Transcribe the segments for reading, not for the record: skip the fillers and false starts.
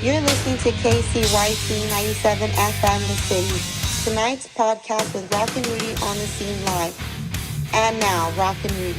You're listening to KCYC 97 FM The City. Tonight's podcast with Rock and Rudy on the scene live. And now, Rock and Rudy.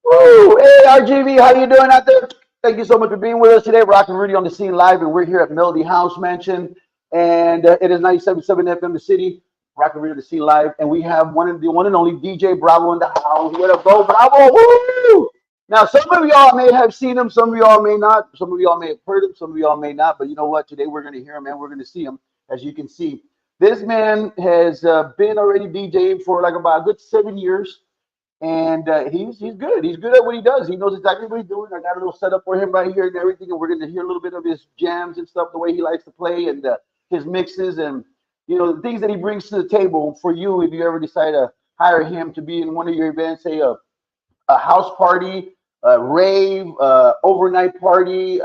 Woo! Hey, RGV, how you doing out there? Thank you so much for being with us today. Rock and Rudy on the scene live, and we're here at Melody House Mansion, and it is 97.7 FM The City. Rock and Rudy on the scene live, and we have the one and only DJ Bravo in the house. What up, go Bravo? Woo! Now, some of y'all may have seen him, some of y'all may not. Some of y'all may have heard him, some of y'all may not. But you know what? Today we're going to hear him, and we're going to see him. As you can see, this man has been already DJing for like about a good 7 years. And he's good. He's good at what he does. He knows exactly what he's doing. I got a little setup for him right here and everything, and we're going to hear a little bit of his jams and stuff, the way he likes to play, and his mixes, and the things that he brings to the table for you. If you ever decide to hire him to be in one of your events, say a house party, a rave, overnight party,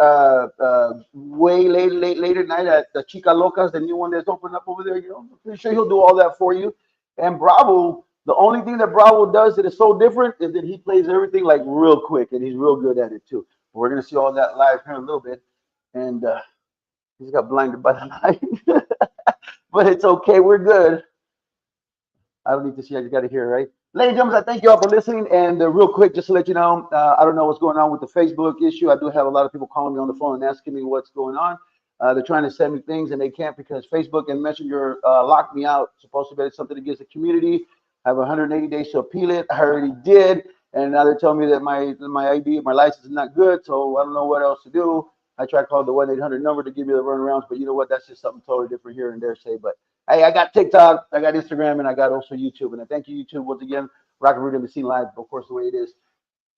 way later night at the Chica Locas, the new one that's opened up over there. I'm pretty sure he'll do all that for you. And Bravo. The only thing that Bravo does that is so different is that he plays everything like real quick, and he's real good at it too. We're gonna see all that live here in a little bit, and he's got blinded by the light, but it's okay. We're good. I don't need to see. I just got to hear, right? Ladies and gentlemen, I thank you all for listening. And real quick, just to let you know, I don't know what's going on with the Facebook issue. I do have a lot of people calling me on the phone and asking me what's going on. They're trying to send me things, and they can't because Facebook and Messenger locked me out. It's supposed to be something against the community. I have 180 days to appeal it. I already did, and now they're telling me that my ID, my license is not good, so I don't know what else to do. I tried calling the 1-800 number to give you the runarounds, but you know what? That's just something totally different here and there. Say, but hey, I got TikTok, I got Instagram, and I got also YouTube. And I thank you, YouTube, once again. Rock and Rudy on the scene live, of course, the way it is.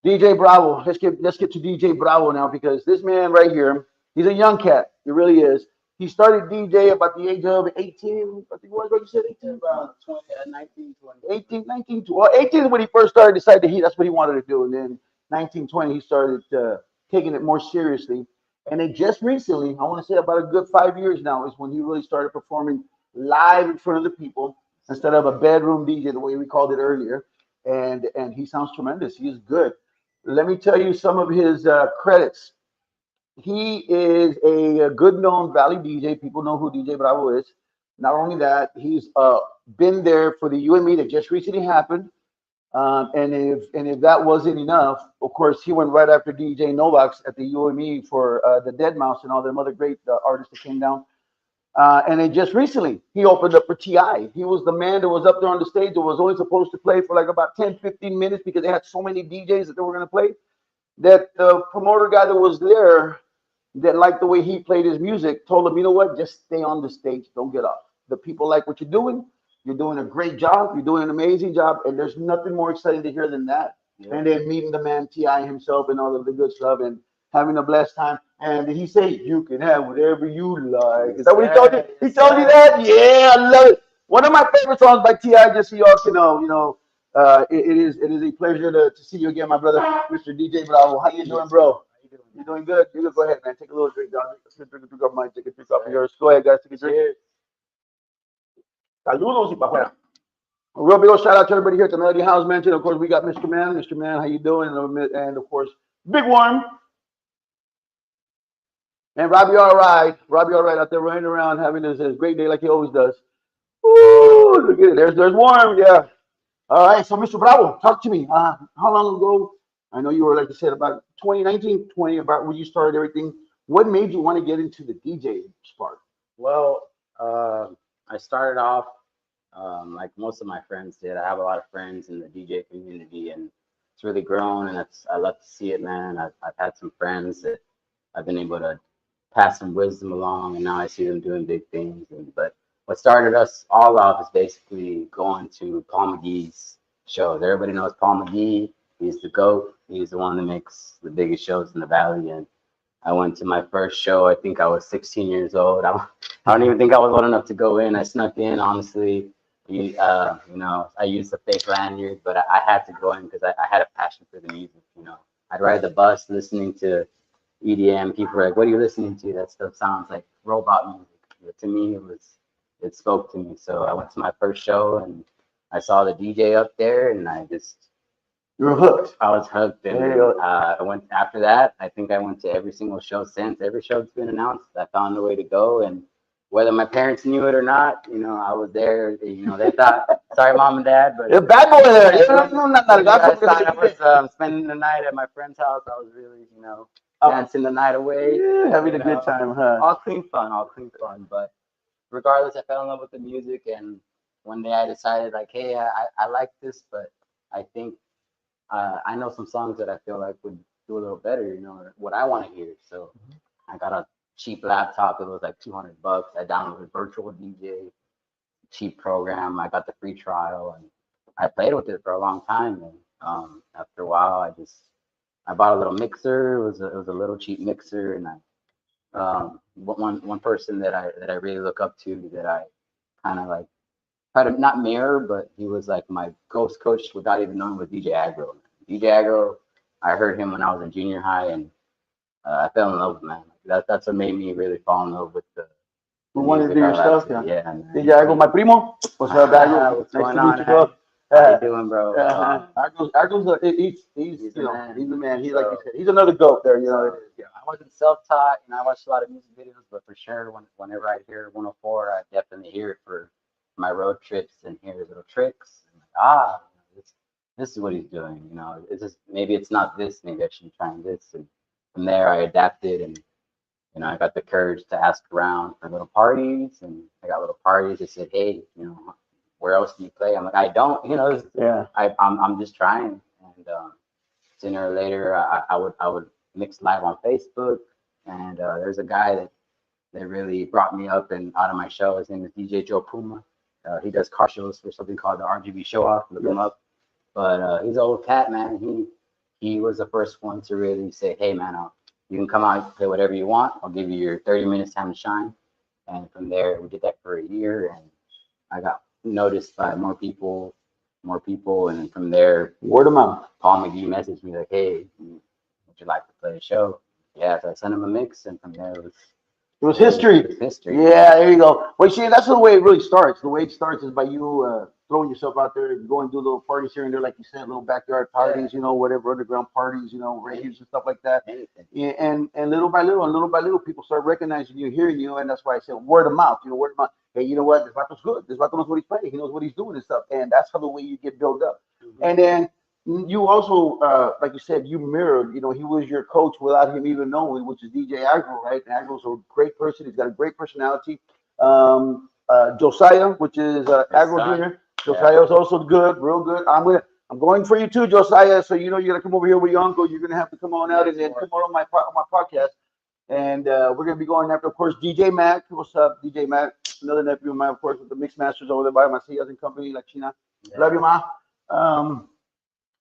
DJ Bravo. Let's get to DJ Bravo now, because this man right here, he's a young cat. He really is. He started DJ about the age of 18. I think what you said, 18? About 20, 19, 20. 18, 19, well, 18 is when he first started, decided that's what he wanted to do. And then 19, 20, he started taking it more seriously. And then just recently, I want to say about a good 5 years now, is when he really started performing live in front of the people instead of a bedroom DJ, the way we called it earlier. And he sounds tremendous. He is good. Let me tell you some of his credits. He is a good known Valley DJ. People know who DJ Bravo is. Not only that, he's been there for the UME that just recently happened. And if that wasn't enough, of course, he went right after DJ Novak's at the UME for the Deadmau5 and all them other great artists that came down. And then just recently, he opened up for T.I. He was the man that was up there on the stage that was only supposed to play for like about 10, 15 minutes because they had so many DJs that they were going to play. That the promoter guy that was there that liked the way he played his music told him, you know what, just stay on the stage, don't get off. The people like what you're doing a great job, you're doing an amazing job, and there's nothing more exciting to hear than that. Yeah. And then meeting the man T.I. himself and all of the good stuff and having a blessed time. And did he say, you can have whatever you like? Is that what he told you? He told you that? Yeah, I love it. One of my favorite songs by T.I., just so y'all can know, it is a pleasure to see you again, my brother, Mr. DJ Bravo. How you doing, bro? You're doing good? You're good. Go ahead, man. Take a little drink down. Take a drink off mine. Take a drink off of yours. Go ahead, guys. Take a drink. Saludos y pa' afuera. A real big old shout out to everybody here at the Melody House Mansion. Of course, we got Mr. Man. Mr. Man, how you doing? And of course, Big Worm. And Robbie All Right. Robbie All Right out there running around having his great day like he always does. Ooh, look at it. There's Worm. Yeah. All right. So, Mr. Bravo, talk to me. How long ago? I know you were, like you said, about 2019, 20, about when you started everything. What made you want to get into the DJ spark? Well, I started off like most of my friends did. I have a lot of friends in the DJ community, and it's really grown, and I love to see it, man. I've had some friends that I've been able to pass some wisdom along, and now I see them doing big things. But what started us all off is basically going to Paul McGee's shows. Everybody knows Paul McGee. He's the GOAT. He's the one that makes the biggest shows in the Valley. And I went to my first show. I think I was 16 years old. I don't even think I was old enough to go in. I snuck in, honestly. I used a fake lanyard, but I had to go in because I had a passion for the music. I'd ride the bus listening to EDM. People were like, "What are you listening to? That stuff sounds like robot music." But to me, it spoke to me. So I went to my first show and I saw the DJ up there, and You were hooked. I was hooked. And There you go. I went after that. I think I went to every single show since. Every show that's been announced, I found a way to go. And whether my parents knew it or not, I was there. They thought, sorry, mom and dad, but You're a bad boy there. when you guys thought I was spending the night at my friend's house, I was really, dancing the night away. Yeah, having a good time, huh? All clean fun, all clean fun. But regardless, I fell in love with the music, and one day I decided, like, hey, I like this, but I think I know some songs that I feel like would do a little better, what I want to hear. So I got a cheap laptop. It was like $200. I downloaded Virtual DJ, cheap program. I got the free trial, and I played with it for a long time. And after a while, I bought a little mixer. It was a little cheap mixer, and one person that I really look up to, that I kind of like try to not mirror, but he was like my ghost coach without even knowing, was DJ Agro. DJ Agro, I heard him when I was in junior high, and I fell in love with, man. That's what made me really fall in love with the We wanted to do music. your stuff, yeah. Yeah, man. DJ Agro, my primo. What's up, Agro? What's Nice going to on? meet you, bro. How you doing, bro? Agro's he's He's the man. He, like you said, he's another goat there, I wasn't self-taught, I watched a lot of music videos, but for sure, whenever I hear 104, I definitely hear it for my road trips and hear his little tricks. And like, this is what he's doing. It's just, maybe it's not this. Maybe I should be trying this. And from there, I adapted, and I got the courage to ask around for little parties, and I got little parties that said, hey, where else do you play? I'm like, I don't, Yeah. I'm just trying. And sooner or later, I would mix live on Facebook. And there's a guy that really brought me up and out of my show. His name is DJ Joe Puma. He does car shows for something called the RGB Show Off. Look him up. But he's an old cat, man. He was the first one to really say, hey, man, you can come out and play whatever you want. I'll give you your 30 minutes time to shine. And from there, we did that for a year, and I got noticed by more people, and from there, word of mouth. Paul McGee messaged me like, hey, would you like to play a show? Yeah, so I sent him a mix, and from there, it was history. Yeah, there you go. Well, see, that's the way it really starts. The way it starts is by you throwing yourself out there and going to do little parties here and there, like you said, little backyard parties, whatever, underground parties, raves and stuff like that. Yeah, and little by little, people start recognizing you, hearing you, and that's why I said word of mouth. Word of mouth. Hey, you know what? This vato's good. This vato knows what he's playing. He knows what he's doing and stuff. And that's how the way you get built up. Mm-hmm. And then you also, like you said, you mirrored. He was your coach without him even knowing, which is DJ Agro, right? And Agro's a great person. He's got a great personality. Josiah, which is Agro Jr. Josiah is also good, real good. I'm going for you too, Josiah. So you gotta come over here with your uncle. You're gonna have to come on out and then come on my podcast. And we're gonna be going after, of course, DJ Mac. What's up, DJ Mac? Another nephew of mine, of course, with the Mix Masters over there by Macias and Company, La China. Yeah. Love you, ma.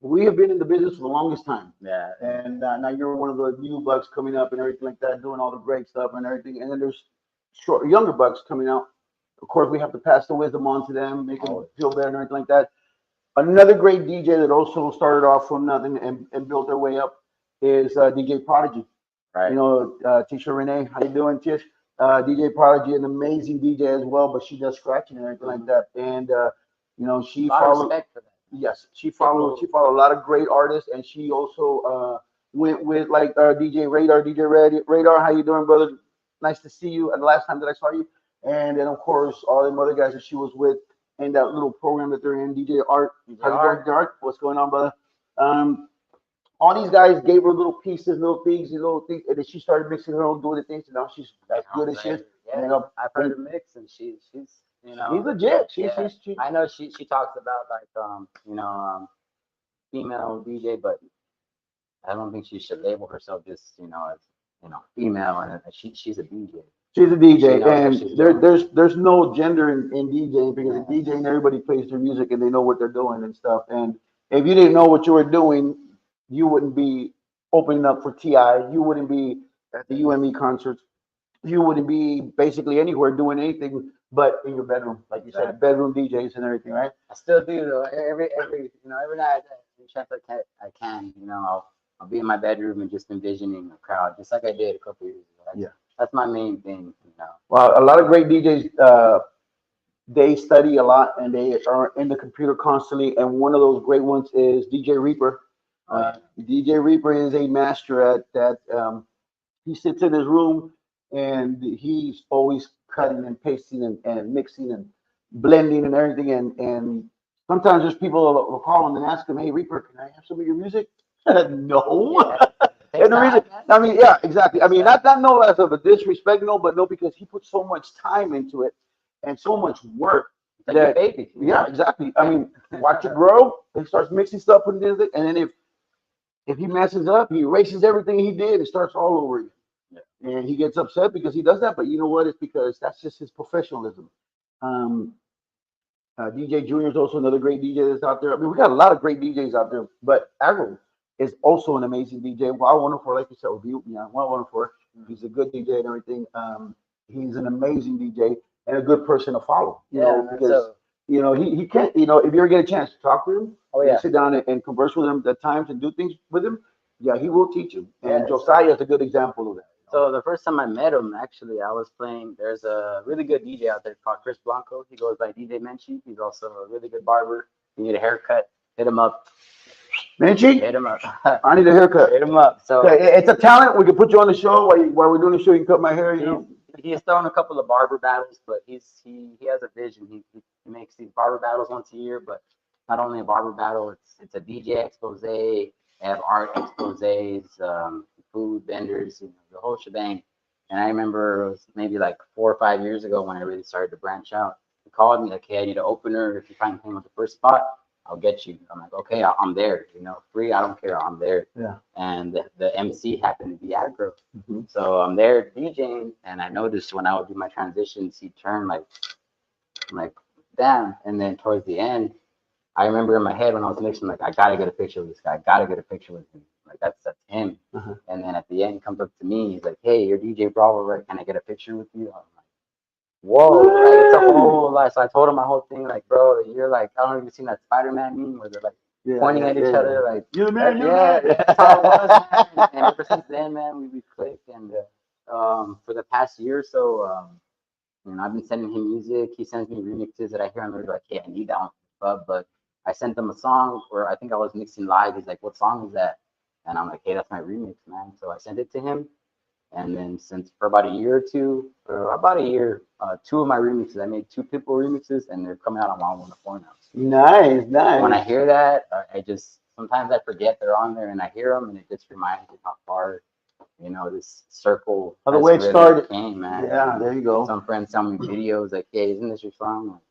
We have been in the business for the longest time. Yeah. And now you're one of the new bucks coming up and everything like that, doing all the great stuff and everything. And then there's younger bucks coming out. Of course, we have to pass the wisdom on to them, make them feel better and everything like that. Another great DJ that also started off from nothing and built their way up is DJ Prodigy. Right. Tisha Renee, how you doing, Tish? DJ Prodigy, an amazing DJ as well, but she does scratching and everything like that. And she followed. Respect for that. Yes, she followed a lot of great artists, and she also went with like DJ Radar. DJ Radar, how you doing, brother? Nice to see you. And the last time that I saw you, and then of course all the other guys that she was with in that little program that they're in. DJ Art, how you doing, Art? What's going on, brother? All these guys gave her little pieces, little things, and then she started mixing her own, doing the things, and now she's as good as she is. Yeah, I've heard her mix, and she's she's legit. She I know she talks about like female DJ, but I don't think she should label herself just as female, and she's a DJ. She's a DJ, and there's no gender in DJing, because in DJing everybody plays their music and they know what they're doing and stuff. And if you didn't know what you were doing, you wouldn't be opening up for TI. You wouldn't be at the UME concerts. You wouldn't be basically anywhere doing anything but in your bedroom, like you said, bedroom DJs and everything, right? I still do though. Every night, chance I can, I'll be in my bedroom and just envisioning a crowd, just like I did a couple years ago. That's my main thing, you know. Well, a lot of great DJs, they study a lot and they are in the computer constantly. And one of those great ones is DJ Reaper. DJ Reaper is a master at that. He sits in his room and he's always cutting and pasting and mixing and blending and everything. And sometimes there's people will call him and ask him, "Hey, Reaper, can I have some of your music?" No. Yeah. And the reason, I mean, yeah, exactly. I mean, not no less of a disrespect, no, but no, because he puts so much time into it and so much work. Like a baby. Yeah, exactly. I mean, watch it grow. He starts mixing stuff with it, and then if he messes up, he erases everything he did and starts all over again. Yeah. And he gets upset because he does that. But you know what? It's because that's just his professionalism. Um, DJ Junior is also another great DJ that's out there. I mean, we got a lot of great DJs out there, but Agro is also an amazing DJ. Wild Wonderful, like you said, with you, yeah, Wild Wonderful. He's a good DJ and everything. He's an amazing DJ and a good person to follow. You know, because you know he can't. You know, if you ever get a chance to talk to him, sit down and converse with him at times and do things with him, yeah, he will teach you. And Josiah is a good example of that. So the first time I met him, actually, I was playing. There's a really good DJ out there called Chris Blanco. He goes by DJ Menchie. He's also a really good barber. You need a haircut, hit him up. Menchie? Hit him up. I need a haircut. Hit him up. So it's a talent. We can put you on the show while we're doing the show. You can cut my hair. You know. He's thrown a couple of barber battles, but he has a vision. He makes these barber battles once a year, but not only a barber battle. It's a DJ expose. They have art exposés, food vendors, you know, the whole shebang. And I remember it was maybe like 4 or 5 years ago when I really started to branch out. He called me like, "Hey, I need an opener. If you find him with the first spot, I'll get you." I'm like, "Okay, I'm there. You know, free. I don't care. I'm there." Yeah. And the MC happened to be Agro. Mm-hmm. So I'm there DJing, and I noticed when I would do my transitions, he'd turn like damn. And then towards the end, I remember in my head when I was mixing, like, I gotta get a picture of this guy. I gotta get a picture with him. Like that's him. Uh-huh. And then at the end, he comes up to me. He's like, "Hey, you're DJ Bravo, right? Can I get a picture with you?" I'm like, "Whoa!" Like, it's a whole lot. So I told him my whole thing. Like, "Bro, you're like, I don't know if you've seen that Spider-Man meme where they're like pointing at each other, like, you're the man, that's how it was, man." And ever since then, man, we clicked. And for the past year or so, you know, I've been sending him music. He sends me remixes that I hear on the radio. Like, "Hey, I need that one for the club." But I sent him a song where I think I was mixing live. He's like, "What song is that?" And I'm like, "Hey, that's my remix, man." So I sent it to him. And then for about a year or two, two of my remixes, I made 2 Pitbull remixes, and they're coming out on Wild Wonderful now. Nice. When I hear that, I just, sometimes I forget they're on there, and I hear them, and it just reminds me how far, you know, this circle. How the way it started. Came, man. Yeah, there you go. Some friends tell me videos like, "Hey, isn't this your song?" Like,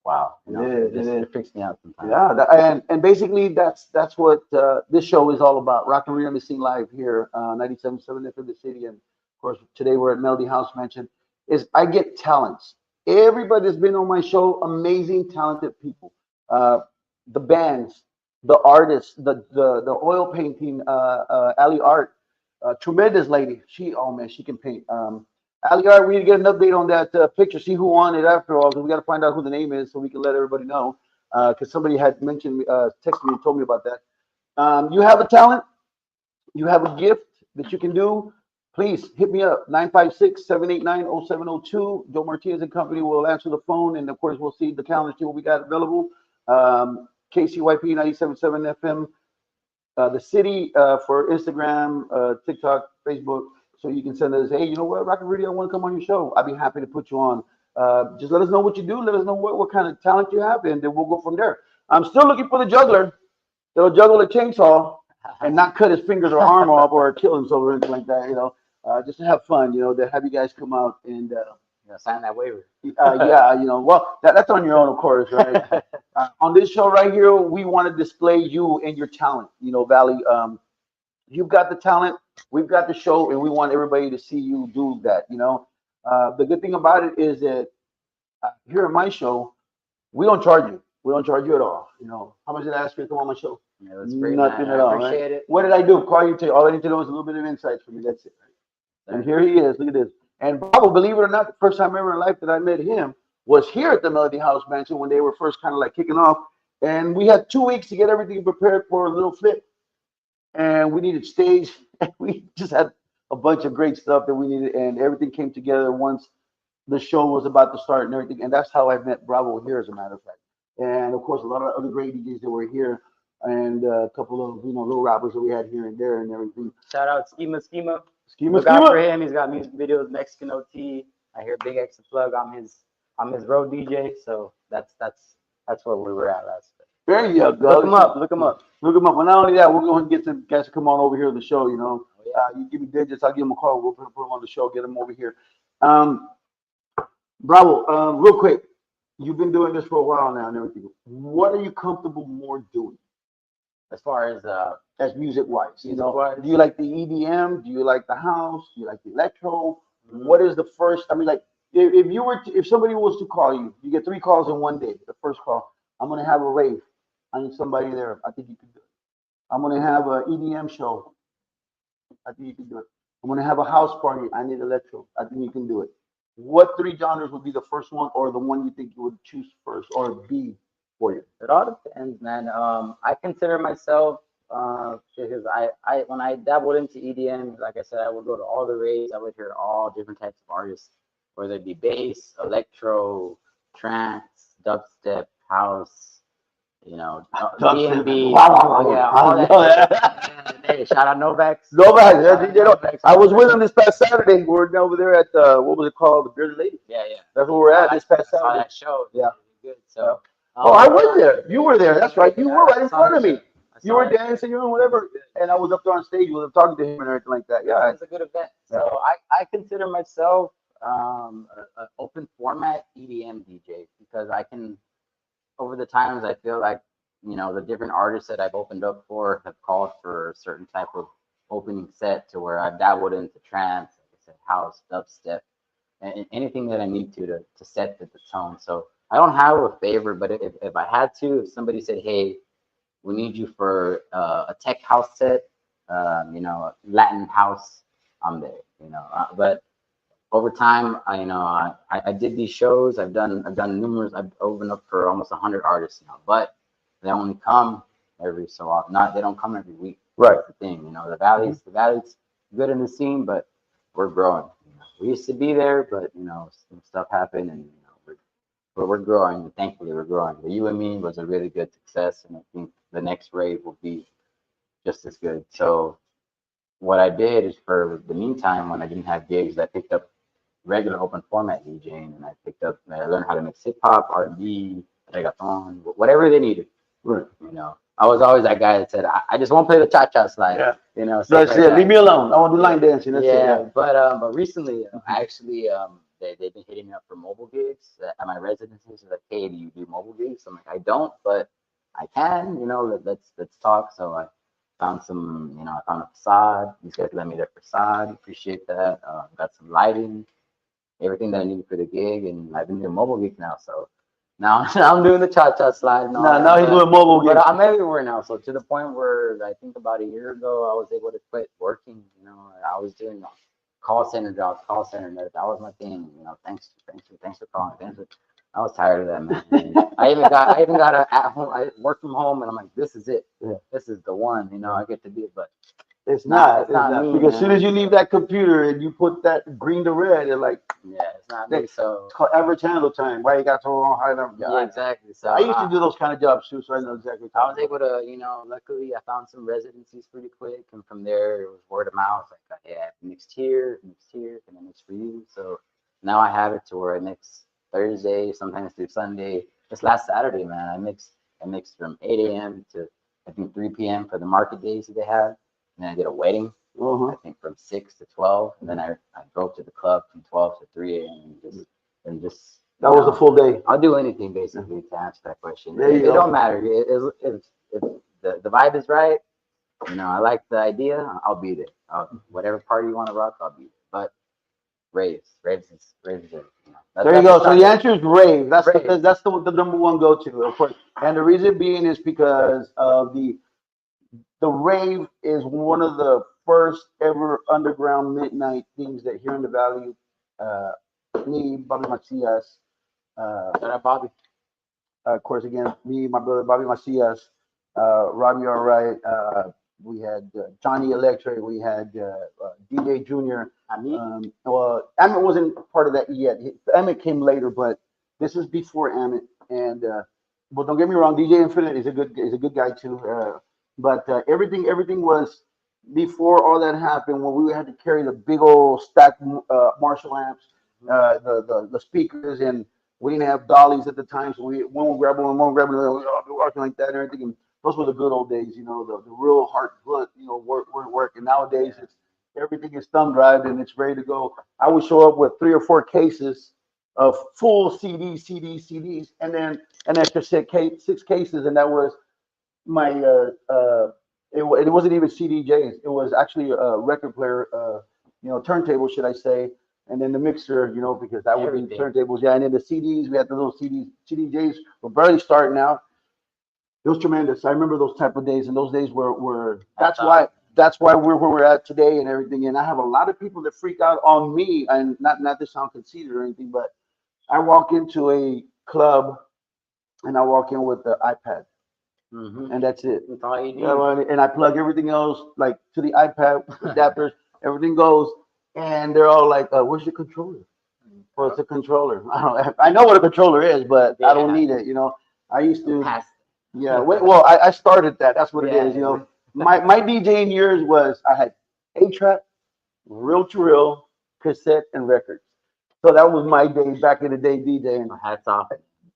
wow, you know, it freaks me out sometimes. Yeah, and basically that's what this show is all about. ROCKNRUDY on the Scene Live here, 97.7 FM the city, and of course today we're at Melody House Mansion. I get talents. Everybody that's been on my show, amazing, talented people. The bands, the artists, the oil painting, Ali Art, tremendous lady. She can paint. Ali Art, we need to get an update on that picture, see who won it after all, because we got to find out who the name is so we can let everybody know. Because somebody had mentioned, texted me and told me about that. You have a talent, you have a gift that you can do, please hit me up, 956-789-0702. Joe Martinez and company will answer the phone, and of course, we'll see the calendar, see what we got available. KCYP 97.7 FM, the city for Instagram, TikTok, Facebook. So you can send us, "Hey, you know what, ROCKNRUDY, I want to come on your show." I'll be happy to put you on. Just let us know what you do. Let us know what kind of talent you have, and then we'll go from there. I'm still looking for the juggler that'll juggle a chainsaw and not cut his fingers or arm off or kill himself or anything like that, you know. Just to have fun, you know, to have you guys come out and sign that waiver. Yeah, you know, well, that's on your own, of course, right? On this show right here, we want to display you and your talent, you know, Valley. You've got the talent, we've got the show, and we want everybody to see you do that, you know. The good thing about it is that here at my show, we don't charge you. We don't charge you at all. You know, how much did I ask you to come on my show? Yeah, that's great. Nothing at all. Appreciate it. What did I do? Call you today. All I need to know is a little bit of insights from you. That's it. Right? And here he is. Look at this. And Bravo, believe it or not, the first time ever in life that I met him was here at the Melody House Mansion when they were first kind of like kicking off. And we had 2 weeks to get everything prepared for a little flip. and we needed stage. And we just had a bunch of great stuff that we needed, and everything came together once the show was about to start and everything. And that's how I met Bravo here, as a matter of fact. And of course, a lot of other great DJs that were here, and a couple of little rappers that we had here and there and everything. Shout out Schema. Schema, Look out for schema. him. He's got music videos, Mexican OT. I hear Big X the Plug. I'm his road DJ. So that's where we were at last. There you go. Look him up. Look him up. Look him up. Well, not only that, we're going to get some guys to come on over here to the show. Oh, yeah. You give me digits, I'll give them a call. We'll put them on the show, get them over here. Bravo, real quick. You've been doing this for a while now and everything. What are you comfortable more doing As far as music-wise? Music-wise? Do you like the EDM? Do you like the house? Do you like the electro? What is the first? I mean, like, if somebody was to call you, you get 3 calls in one day. The first call, I'm gonna have a rave. I need somebody there. I think you can do it. I'm gonna have an EDM show. I think you can do it. I'm gonna have a house party. I need electro. I think you can do it. What 3 genres would be the first one, or the one you think you would choose first, or be for you? It all depends, man. I consider myself because I when I dabbled into EDM, like I said, I would go to all the raves. I would hear all different types of artists, whether it be bass, electro, trance, dubstep, house, D&B. Wow, Yeah, I all love that. that. Hey, shout out Novex. Nobody. Shout out Novex. I was with him this past Saturday. We're over there at what was it called? The Bearded Lady. Yeah. That's where we're at this past I saw Saturday. that show. Yeah. Good. So. Oh, I was there. You were there. That's right. You were right in front of me. You were it. dancing, you know, whatever. And I was up there on stage with him, talking to him and everything like that. Yeah. It was a good event. So I consider myself an open format EDM DJ because I can, over the times, I feel like, the different artists that I've opened up for have called for a certain type of opening set to where I've dabbled into trance, like I said, house, dubstep, and anything that I need to set the tone. So I don't have a favorite, but if I had to, if somebody said, hey, we need you for a tech house set, Latin house, I'm there, but over time, I did these shows. I've done numerous. I've opened up for almost 100 artists now, but they only come every so often. They don't come every week. Right. That's the thing, the valley's good in the scene, but we're growing. We used to be there, but some stuff happened, and we're growing. And thankfully, we're growing. The You and Me was a really good success, and I think the next rave will be just as good. So what I did is, for the meantime, when I didn't have gigs, I picked up regular open format DJing, and I learned how to mix hip hop, R&B, reggaeton, whatever they needed. Right. I was always that guy that said, I just won't play the cha-cha slide. Yeah. That's it. Leave me alone. I want to do line dancing. That's it. Yeah. But recently, actually, they've been hitting me up for mobile gigs at my residencies. They're like, hey, do you do mobile gigs? I'm like, I don't, but I can. Let's talk. So I found I found a facade. These guys let me their facade. Appreciate that. Got some lighting, everything that I needed for the gig, and I've been doing mobile gigs now. So now I'm doing the cha-cha slide. Now he's doing mobile gigs. But I'm everywhere now. So to the point where I think about a year ago, I was able to quit working. I was doing call center jobs, call center nurse. That was my thing. Thanks for calling. I was tired of that, man. I even got a at home. I work from home, and I'm like, this is it. Yeah. This is the one. I get to be it, but it's not. It's not me, because as man. soon as you leave that computer and you put that green to red, it's like, it's not me. So it's called average handle time. Why you got so long high number? Yeah, exactly. So I used to do those kind of jobs too, so I know exactly. I was able to, luckily I found some residencies pretty quick, and from there it was word of mouth. Like, hey, I mixed here, can I mix for you? So now I have it to where I mix Thursday, sometimes through Sunday. This last Saturday, man, I mixed from 8 a.m. to I think 3 p.m. for the market days that they have, and then I did a wedding. I think from 6 to 12, and then I drove to the club from 12 to 3 a.m. and just that was a full day. I'll do anything basically to answer that question. There you it go. don't matter if the vibe is right. I like the idea. I'll be there. Whatever party you want to rock, I'll be there. But raves is there you go. So the answer is rave. That's rave. That's the number one go to, of course. And the reason being is because of the rave is one of the first ever underground midnight things that here in the valley. Me, Bobby Macias. Shout out Bobby. Of course, again, me, my brother Bobby Macias, Robbie All Right, we had Johnny Electric, we had DJ Junior. Amit? Well, Amit wasn't part of that yet. Amit came later, but this is before Amit. And well, don't get me wrong, DJ Infinite is a good guy too. But everything was before all that happened when we had to carry the big old stack Marshall amps, the speakers, and we didn't have dollies at the time, so one would grab one grab another, we all be walking like that and everything. And those were the good old days, the real hard work, work. And nowadays it's everything is thumb drive and it's ready to go. I would show up with 3 or 4 cases of full CDs, and then an extra 6 cases, and that was my it wasn't even CDJs. It was actually a record player, turntable, should I say, and then the mixer, because that would be turntables, yeah, and then the CDs. We had the little CDJs were barely starting out. It was tremendous. I remember those type of days, and those days were that's why we're where we're at today and everything. And I have a lot of people that freak out on me, and not to sound conceited or anything, but I walk into a club and I walk in with the iPad, and that's it. That's all you need. And I plug everything else like to the iPad adapters. Everything goes, and they're all like, "Where's your controller?" Well, it's a controller. I know what a controller is, but I don't need it. I used to. Yeah. Well, I started that. That's what it is. My DJing years was I had 8-track, reel-to-reel, cassette, and records. So that was my day back in the day DJing. Hats off.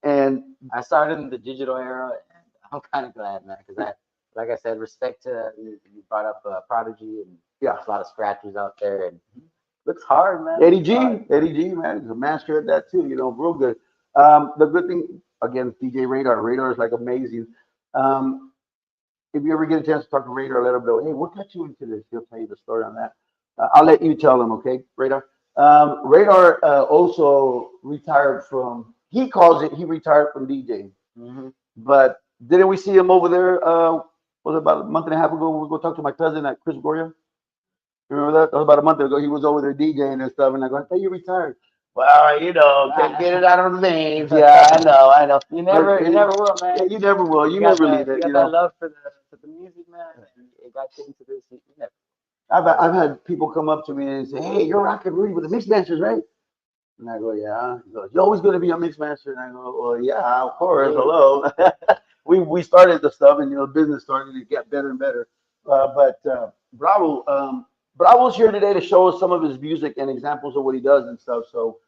And I started in the digital era, and I'm kind of glad, man, because like I said, respect to you brought up Prodigy, and yeah, there's a lot of scratchers out there, and looks hard, man. Eddie G, man, is a master at that too. Real good. The good thing again, DJ Radar is like amazing. If you ever get a chance to talk to Radar, let him know, hey, what got you into this? He'll tell you the story on that. I'll let you tell him, okay, Radar. Radar also retired from. He calls it. He retired from DJing. But didn't we see him over there? Was it about a month and a half ago? When we go talk to my cousin at Chris Goria. Remember that? That was about a month ago. He was over there DJing and stuff, and I go, I thought you retired. Well, can't get it out of the veins. Yeah, I know. You never will, man. Yeah, you never will. You never leave it. You got that love for the music, man. And it got you into this. You never. I've had people come up to me and say, "Hey, you're Rockin' Rudy with the Mix Masters, right?" And I go, "Yeah." He goes, "You're always going to be a Mix Master." And I go, "Well, yeah, of course. Hello." we started the stuff, and business started to get better and better. But Bravo's here today to show us some of his music and examples of what he does and stuff. So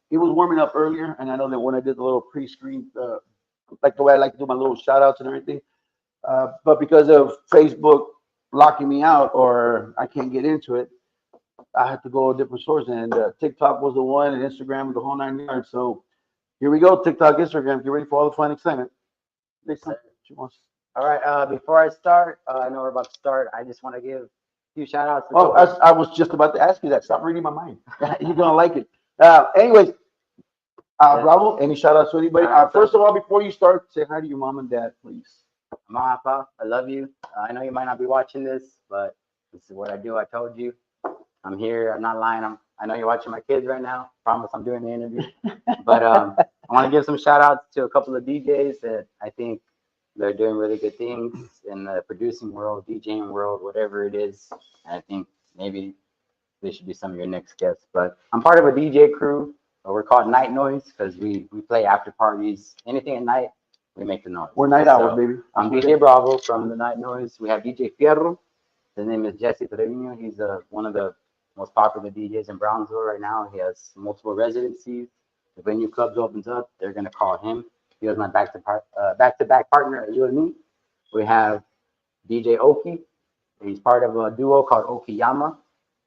he was warming up earlier, and I know that when I did the little pre-screen, like the way I like to do my little shout-outs and everything, but because of Facebook locking me out or I can't get into it, I had to go a different source, and TikTok was the one, and Instagram was the whole 9 yards. So here we go, TikTok, Instagram. Get ready for all the fun excitement. All right. Before I start, I know we're about to start. I just want to give a few shout outs. Oh, I was just about to ask you that. Stop reading my mind. You're gonna like it. Anyways, Bravo. Any shout outs to anybody? First of all, before you start, say hi to your mom and dad, please. Mama, Papa, I love you. I know you might not be watching this, but this is what I do. I told you. I'm here. I'm not lying. I know you're watching my kids right now. Promise I'm doing the interview. But I want to give some shout outs to a couple of DJs that I think they're doing really good things in the producing world, DJing world, whatever it is. And I think maybe they should be some of your next guests. But I'm part of a DJ crew. We're called Night Noise because we play after parties. Anything at night, we make the noise. We're night owls, baby. I'm DJ Bravo from the Night Noise. We have DJ Fierro. His name is Jesse Trevino. He's one of the most popular DJs in Brownsville right now. He has multiple residencies. If a new club opens up, they're going to call him. He was my back-to-back partner at UNE. We have DJ Oki. He's part of a duo called Okiyama.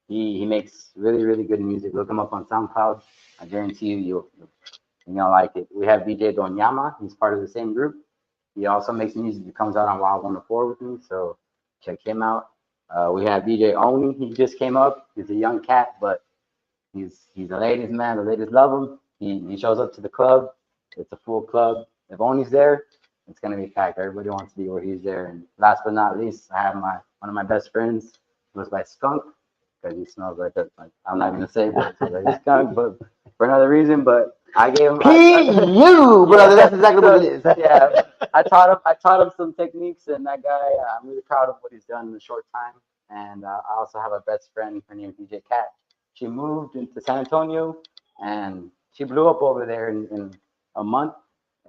He makes really, really good music. Look him up on SoundCloud. I guarantee you're gonna like it. We have DJ Donyama. He's part of the same group. He also makes music that comes out on Wild 104 with me, so check him out. We have DJ Oni. He just came up. He's a young cat, but he's a ladies' man. The ladies love him. He shows up to the club. It's a full club. If Oni's there, it's gonna be packed. Everybody wants to be where he's there. And last but not least, I have one of my best friends. He goes by Skunk because he smells like I'm not gonna say, but like a skunk, but for another reason. But I gave him PU, brother. That's exactly what it is. Yeah, I taught him some techniques, and that guy, I'm really proud of what he's done in a short time. And I also have a best friend. Her name is DJ Kat. She moved into San Antonio, and she blew up over there in a month.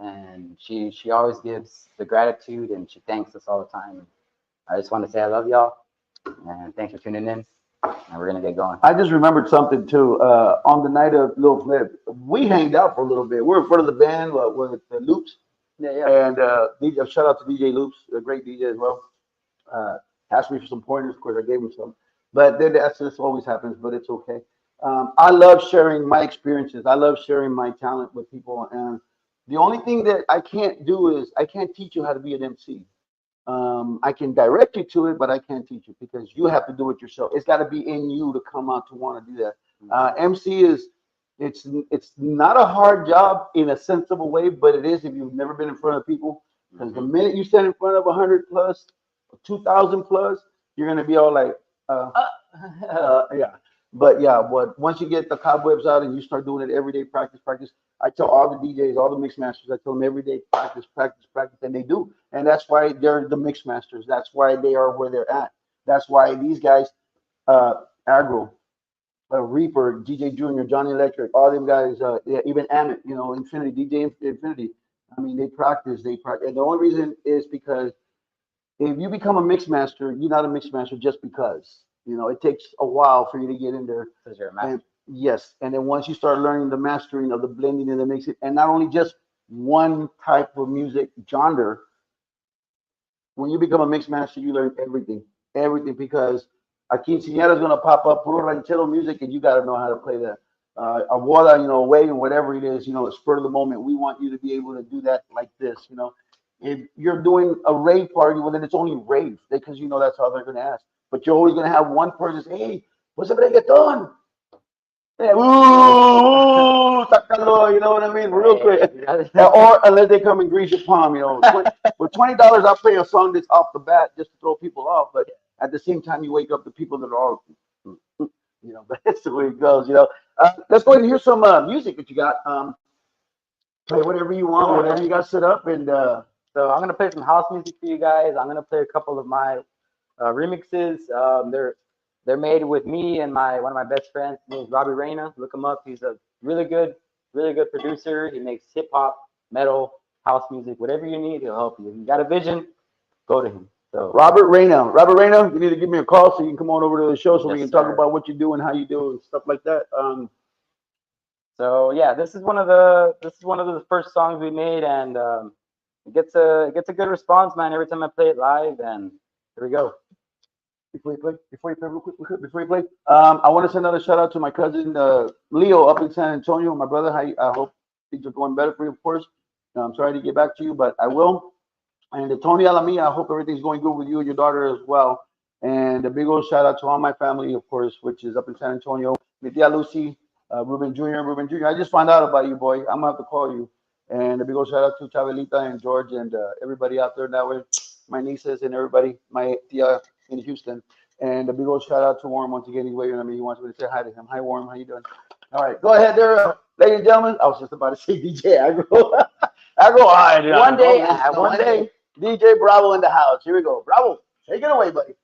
And she always gives the gratitude, and she thanks us all the time. I just want to say I love y'all, and thanks for tuning in. And we're gonna get going. I just remembered something too. On the night of Lil Flip, we hanged out for a little bit. We're in front of the band with the Loops, Yeah. and DJ, shout out to DJ Loops, a great DJ as well. Uh, asked me for some pointers, of course, I gave him some. But then this always happens, but it's okay. I love sharing my experiences. I love sharing my talent with people, and the only thing that I can't do is I can't teach you how to be an MC. I can direct you to it, but I can't teach you because you have to do it yourself. It's got to be in you to come out to want to do that. MC is it's not a hard job in a sensible way, but it is if you've never been in front of people. Because the minute you stand in front of 100 plus, 2,000 plus, you're gonna be all like, yeah. But yeah, but once you get the cobwebs out and you start doing it every day, practice, practice. I tell all the DJs, all the mix masters, I tell them every day, practice, practice, practice, and they do. And that's why they're the mix masters. That's why they are where they're at. That's why these guys, Agro, Reaper, DJ Junior, Johnny Electric, all them guys, yeah, even Amit, Infinity, DJ Infinity. I mean, they practice, they practice. And the only reason is because if you become a mix master, you're not a mix master just because. It takes a while for you to get in there. Because you're a master. And yes, and then once you start learning the mastering of the blending and the mixing, and not only just one type of music genre, when you become a mix master, you learn everything, everything because a quinceañera is gonna pop up puro ranchero music, and you got to know how to play that. A boda, a wedding, whatever it is, a spur of the moment. We want you to be able to do that like this. If you're doing a rave party, well, then it's only rave because that's how they're gonna ask. But you're always gonna have one person say, "Hey, what's up, reggaeton?" Yeah, ooh, takalo, you know what I mean? Real quick. Or unless they come and grease your palm. With $20, I'll play a song that's off the bat just to throw people off. But at the same time, you wake up the people that are all, but that's the way it goes. Let's go ahead and hear some music that you got. Play whatever you want, whatever you got set up. And So I'm gonna play some house music for you guys. I'm gonna play a couple of my remixes. They're made with me and one of my best friends. His name is Robbie Reyna. Look him up. He's a really good producer. He makes hip hop, metal, house music, whatever you need, he'll help you. If you got a vision, go to him. So Robert Reyna, you need to give me a call so you can come on over to the show so we can talk sir. about what you do and how you do and stuff like that. So yeah, this is one of the first songs we made, and it gets a good response, man. Every time I play it live, and here we go. Before you play, I want to send another shout out to my cousin Leo up in San Antonio. My brother, I hope things are going better for you, of course. I'm sorry to get back to you, but I will. And Tony Alamia, I hope everything's going good with you and your daughter as well. And a big old shout out to all my family, of course, which is up in San Antonio. Mi tia Lucy, Ruben Jr. I just found out about you, boy. I'm gonna have to call you. And a big old shout out to Chabelita and George and everybody out there that way, my nieces and everybody, my tia in Houston. And a big old shout out to Warren once again. He's waiting on me. He wants me to say hi to him. Hi, Warren. How you doing? All right, go ahead there, ladies and gentlemen. I was just about to say DJ Agro. Agro, all right. One day. DJ Bravo in the house. Here we go. Bravo, take it away, buddy.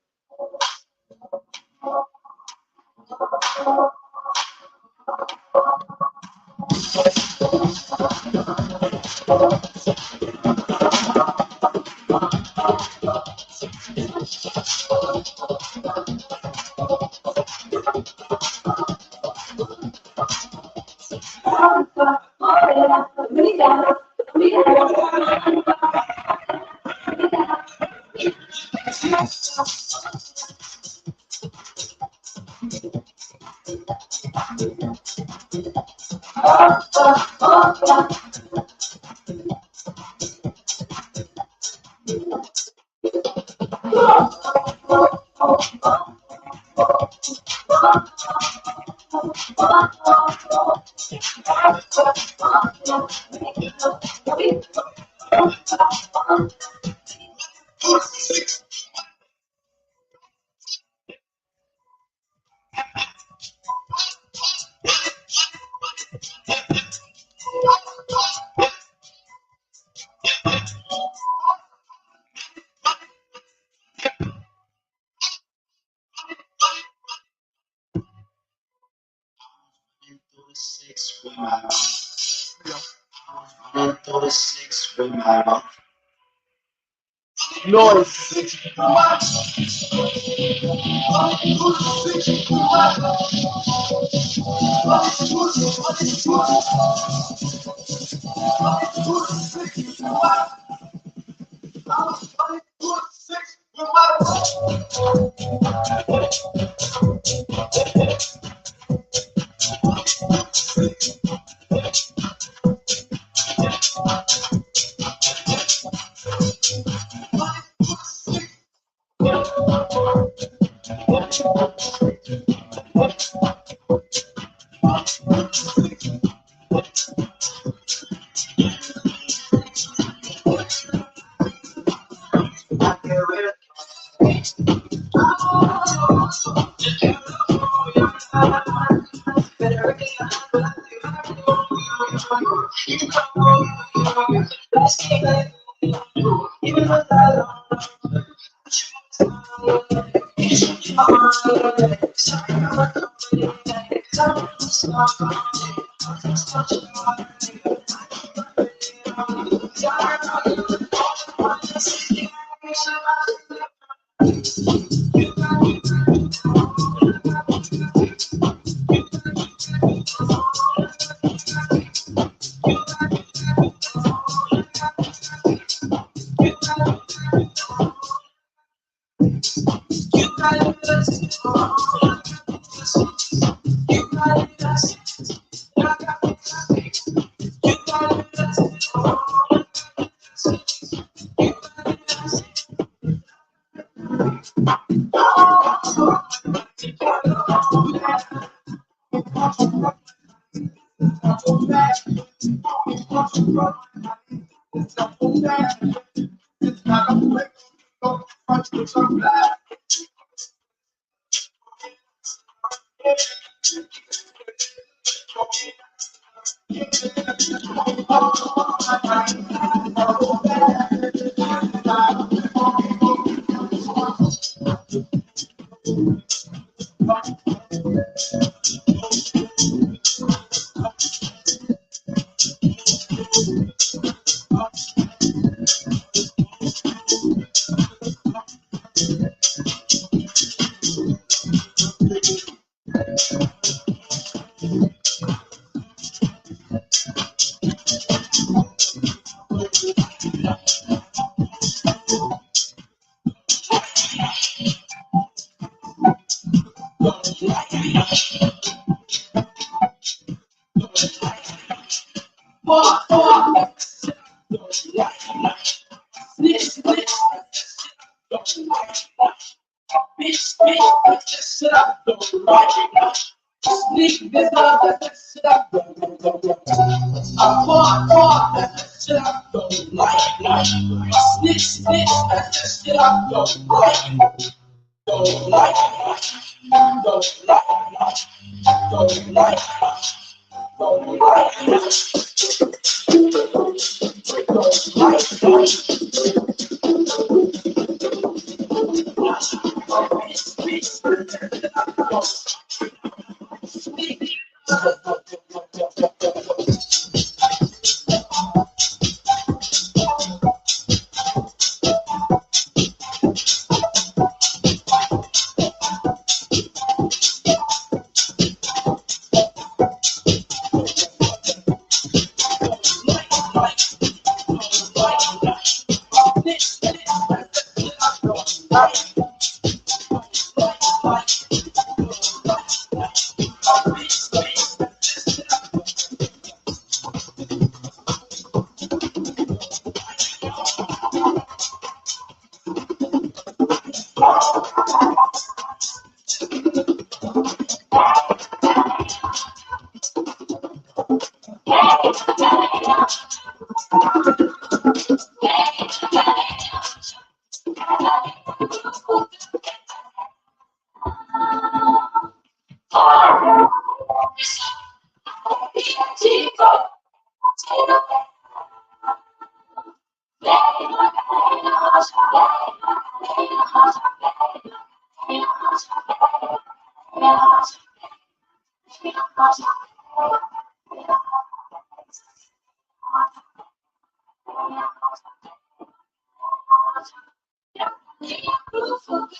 Hoje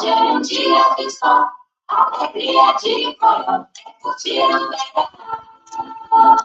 é um dia de sol, alegria de cor, curtir o verão.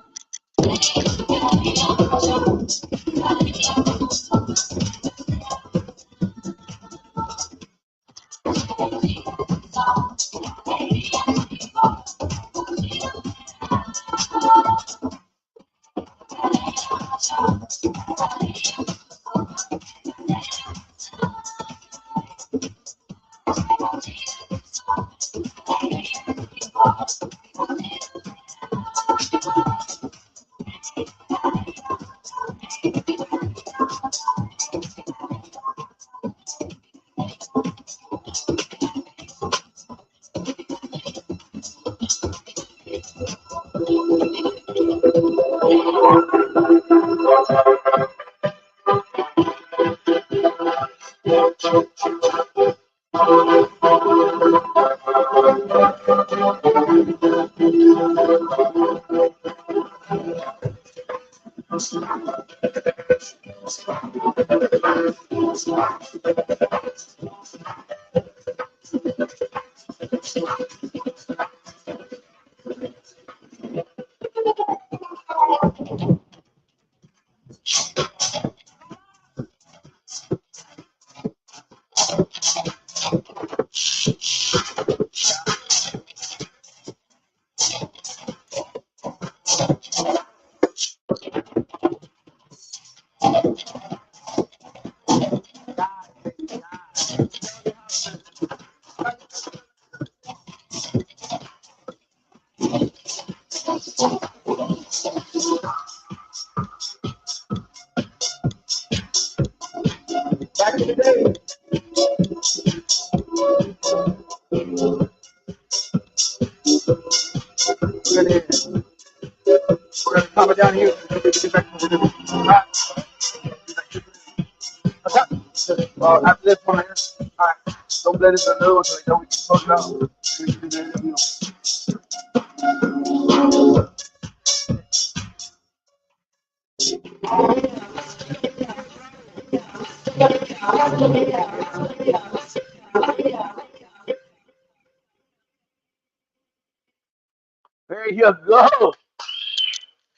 Back in the day. We're gonna comment down here. After this one here. All right. Don't let it go new so they know we can close it out. We can do the interview. There you go.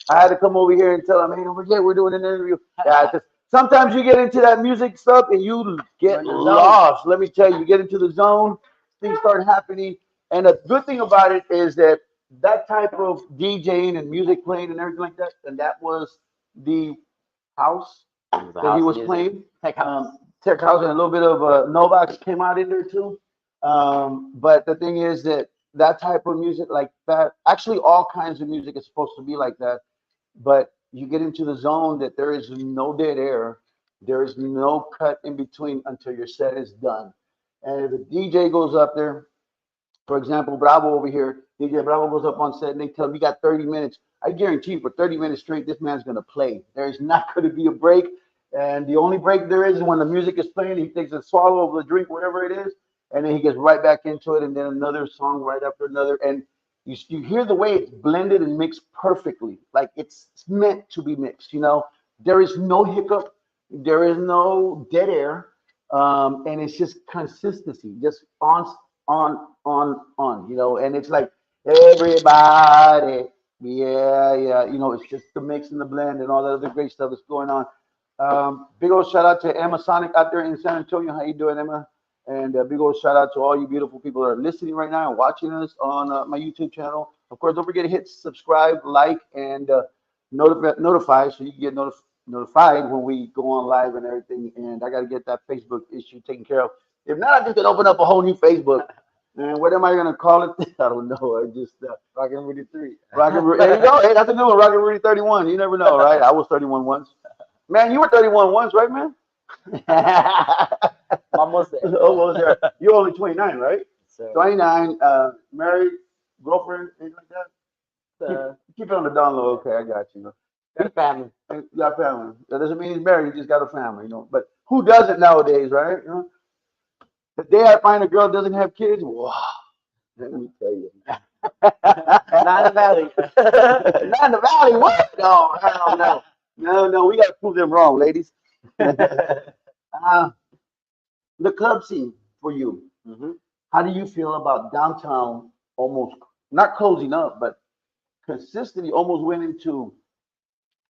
I had to come over here and tell them, hey, don't forget, we're doing an interview. Yeah, 'cause sometimes you get into that music stuff and you get lost. Let me tell you, you get into the zone, things start happening. And the good thing about it is that that type of DJing and music playing and everything like that, and that was the house that he was playing. Tech house and a little bit of Novak came out in there too. But the thing is that that type of music like that, actually all kinds of music is supposed to be like that, but you get into the zone that there is no dead air, there is no cut in between until your set is done. And if a DJ goes up there, for example, Bravo over here, DJ Bravo goes up on set and they tell him, you got 30 minutes. I guarantee you, for 30 minutes straight, this man's going to play. There's not going to be a break. And the only break there is when the music is playing, he takes a swallow of the drink, whatever it is, and then he gets right back into it. And then another song right after another. And you hear the way it's blended and mixed perfectly. Like it's meant to be mixed, you know. There is no hiccup. There is no dead air. And it's just consistency, just on, you know, and it's like everybody, yeah, you know, it's just the mix and the blend and all that other great stuff that's going on. Big old shout out to Emma Sonic out there in San Antonio. How you doing, Emma? And big old shout out to all you beautiful people that are listening right now and watching us on my YouTube channel. Of course, don't forget to hit subscribe, like, and notify so you can get notified when we go on live and everything. And I got to get that Facebook issue taken care of. If not, I just gonna open up a whole new Facebook. And what am I gonna call it? I don't know. I just Rockin' Rudy 3. There you go. Hey, that's a new one. Rockin' Rudy 31. You never know, right? I was 31 once. Man, you were 31 once, right, man? Almost there. Almost there. You're only 29, right? So, 29. Married, girlfriend, anything like that. Keep it on the down low. Okay, I got you. got a family. You got family. That doesn't mean he's married. He just got a family, you know. But who does it nowadays, right? You know? The day I find a girl that doesn't have kids, wow, let me tell you. Not in the valley. Not in the valley. What? No, hell no. No, we got to prove them wrong, ladies. uh, the club scene for you. Hmm. How do you feel about downtown almost not closing up, but consistently almost went into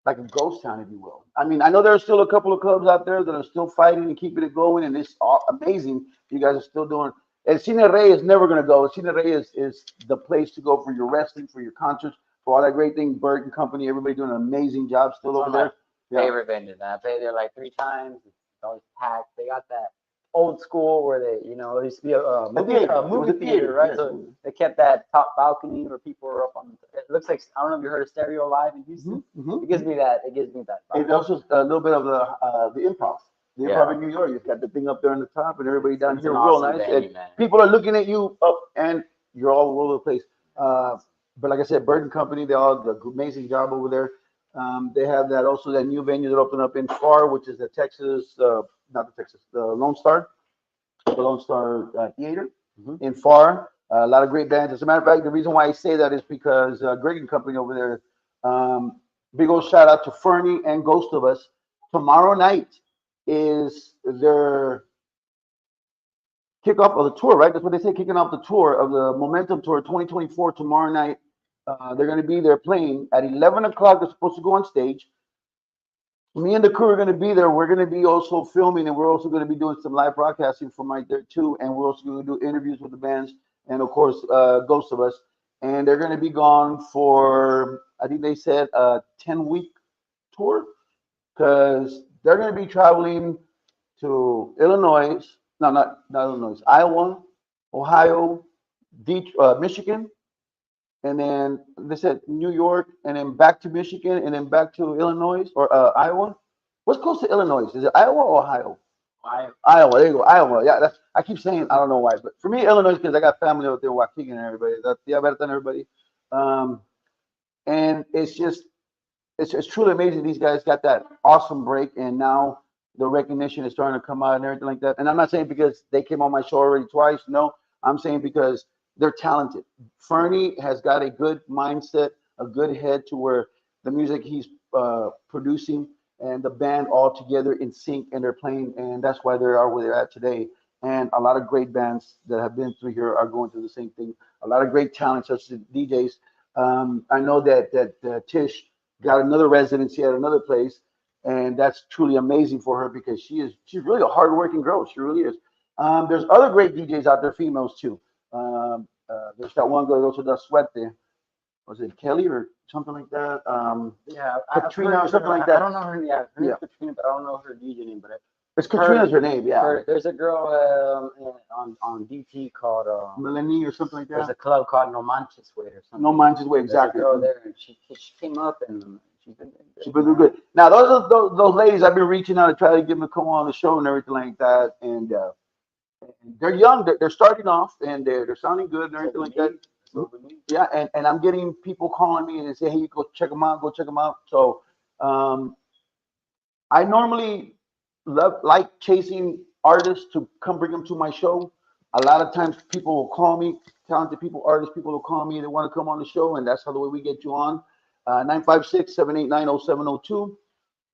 like a ghost town, if you will? I mean, I know there are still a couple of clubs out there that are still fighting and keeping it going, and it's amazing. You guys are still doing. And Cine Rey is never going to go. Cine Rey is the place to go for your wrestling, for your concerts, for all that great thing. Bert and company, everybody doing an amazing job still It's over one of my there. Yeah. favorite venues. I played there like 3 times. It's always packed. They got that old school where they, there used to be a A movie, theater. a It was movie a theater, right? yes. So they kept that top balcony where people were up on. It looks like, I don't know if you heard of Stereo Live in Houston. It gives me that. It gives me that And vibe. also a little bit of the improv. The improv Yeah. in New York, you've got the thing up there on the top, and everybody down It's here an real awesome nice. venue, And man. people are looking at you up, and you're all over the place. Uh, but like I said, Bird and Company, they all do an amazing job over there. They have that also that new venue that opened up in FAR, which is the Texas, not the Texas, the Lone Star Theater Hmm. in FAR. A lot of great bands. As a matter of fact, the reason why I say that is because Greg and Company over there. Big old shout out to Fernie and Ghost of Us. Tomorrow night is their kickoff of the tour, right? That's what they say, kicking off the tour of the Momentum Tour 2024 tomorrow night. They're going to be there playing at 11 o'clock. They're supposed to go on stage. Me and the crew are going to be there. We're going to be also filming, and we're also going to be doing some live broadcasting from right there too. And we're also going to do interviews with the bands, and of course, Ghost of Us. And they're going to be gone for, I think they said, a 10-week tour, because they're going to be traveling to Illinois, no, not Illinois, Iowa, Ohio, Michigan, and then they said New York, and then back to Michigan, and then back to Illinois or Iowa. What's close to Illinois? Is it Iowa or Ohio? Iowa. There you go, Iowa. Yeah, that's. I keep saying I don't know why, but for me, Illinois because I got family out there, in Waukegan and everybody. Yeah, better than everybody. Um, and it's truly amazing. These guys got that awesome break, and now the recognition is starting to come out and everything like that. And I'm not saying because they came on my show already twice. No, I'm saying because they're talented. Fernie has got a good mindset, a good head to where the music he's producing and the band all together in sync, and they're playing, and that's why they are where they're at today. And a lot of great bands that have been through here are going through the same thing. A lot of great talent, such as DJs. I know that Tish got another residency at another place, and that's truly amazing for her because she's really a hardworking girl. She really is. There's other great DJs out there, females too. There's that one girl that also does sweat there. Was it Kelly or something like that? Yeah, Katrina or something like that. I don't know her name. Yeah, her name's Yeah, Katrina, but I don't know her DJ name. But it's Katrina's her name. Yeah, there's a girl on DT called Melanie or something like there's a that. club called No Manches Way or something. No Manches Way, There's a exactly. girl there, and she came up and she's been doing She's good, been doing man. good. Now those ladies I've been reaching out to try to get them to come on the show and everything like that, and they're young. They're starting off, and they're sounding good and everything like that. So we need. Yeah, and I'm getting people calling me and they say, hey, you go check them out, go check them out. So um, I normally like chasing artists to come bring them to my show. A lot of times people will call me, talented people, artists, people will call me, they want to come on the show, and that's how the way we get you on. 956-789-0702.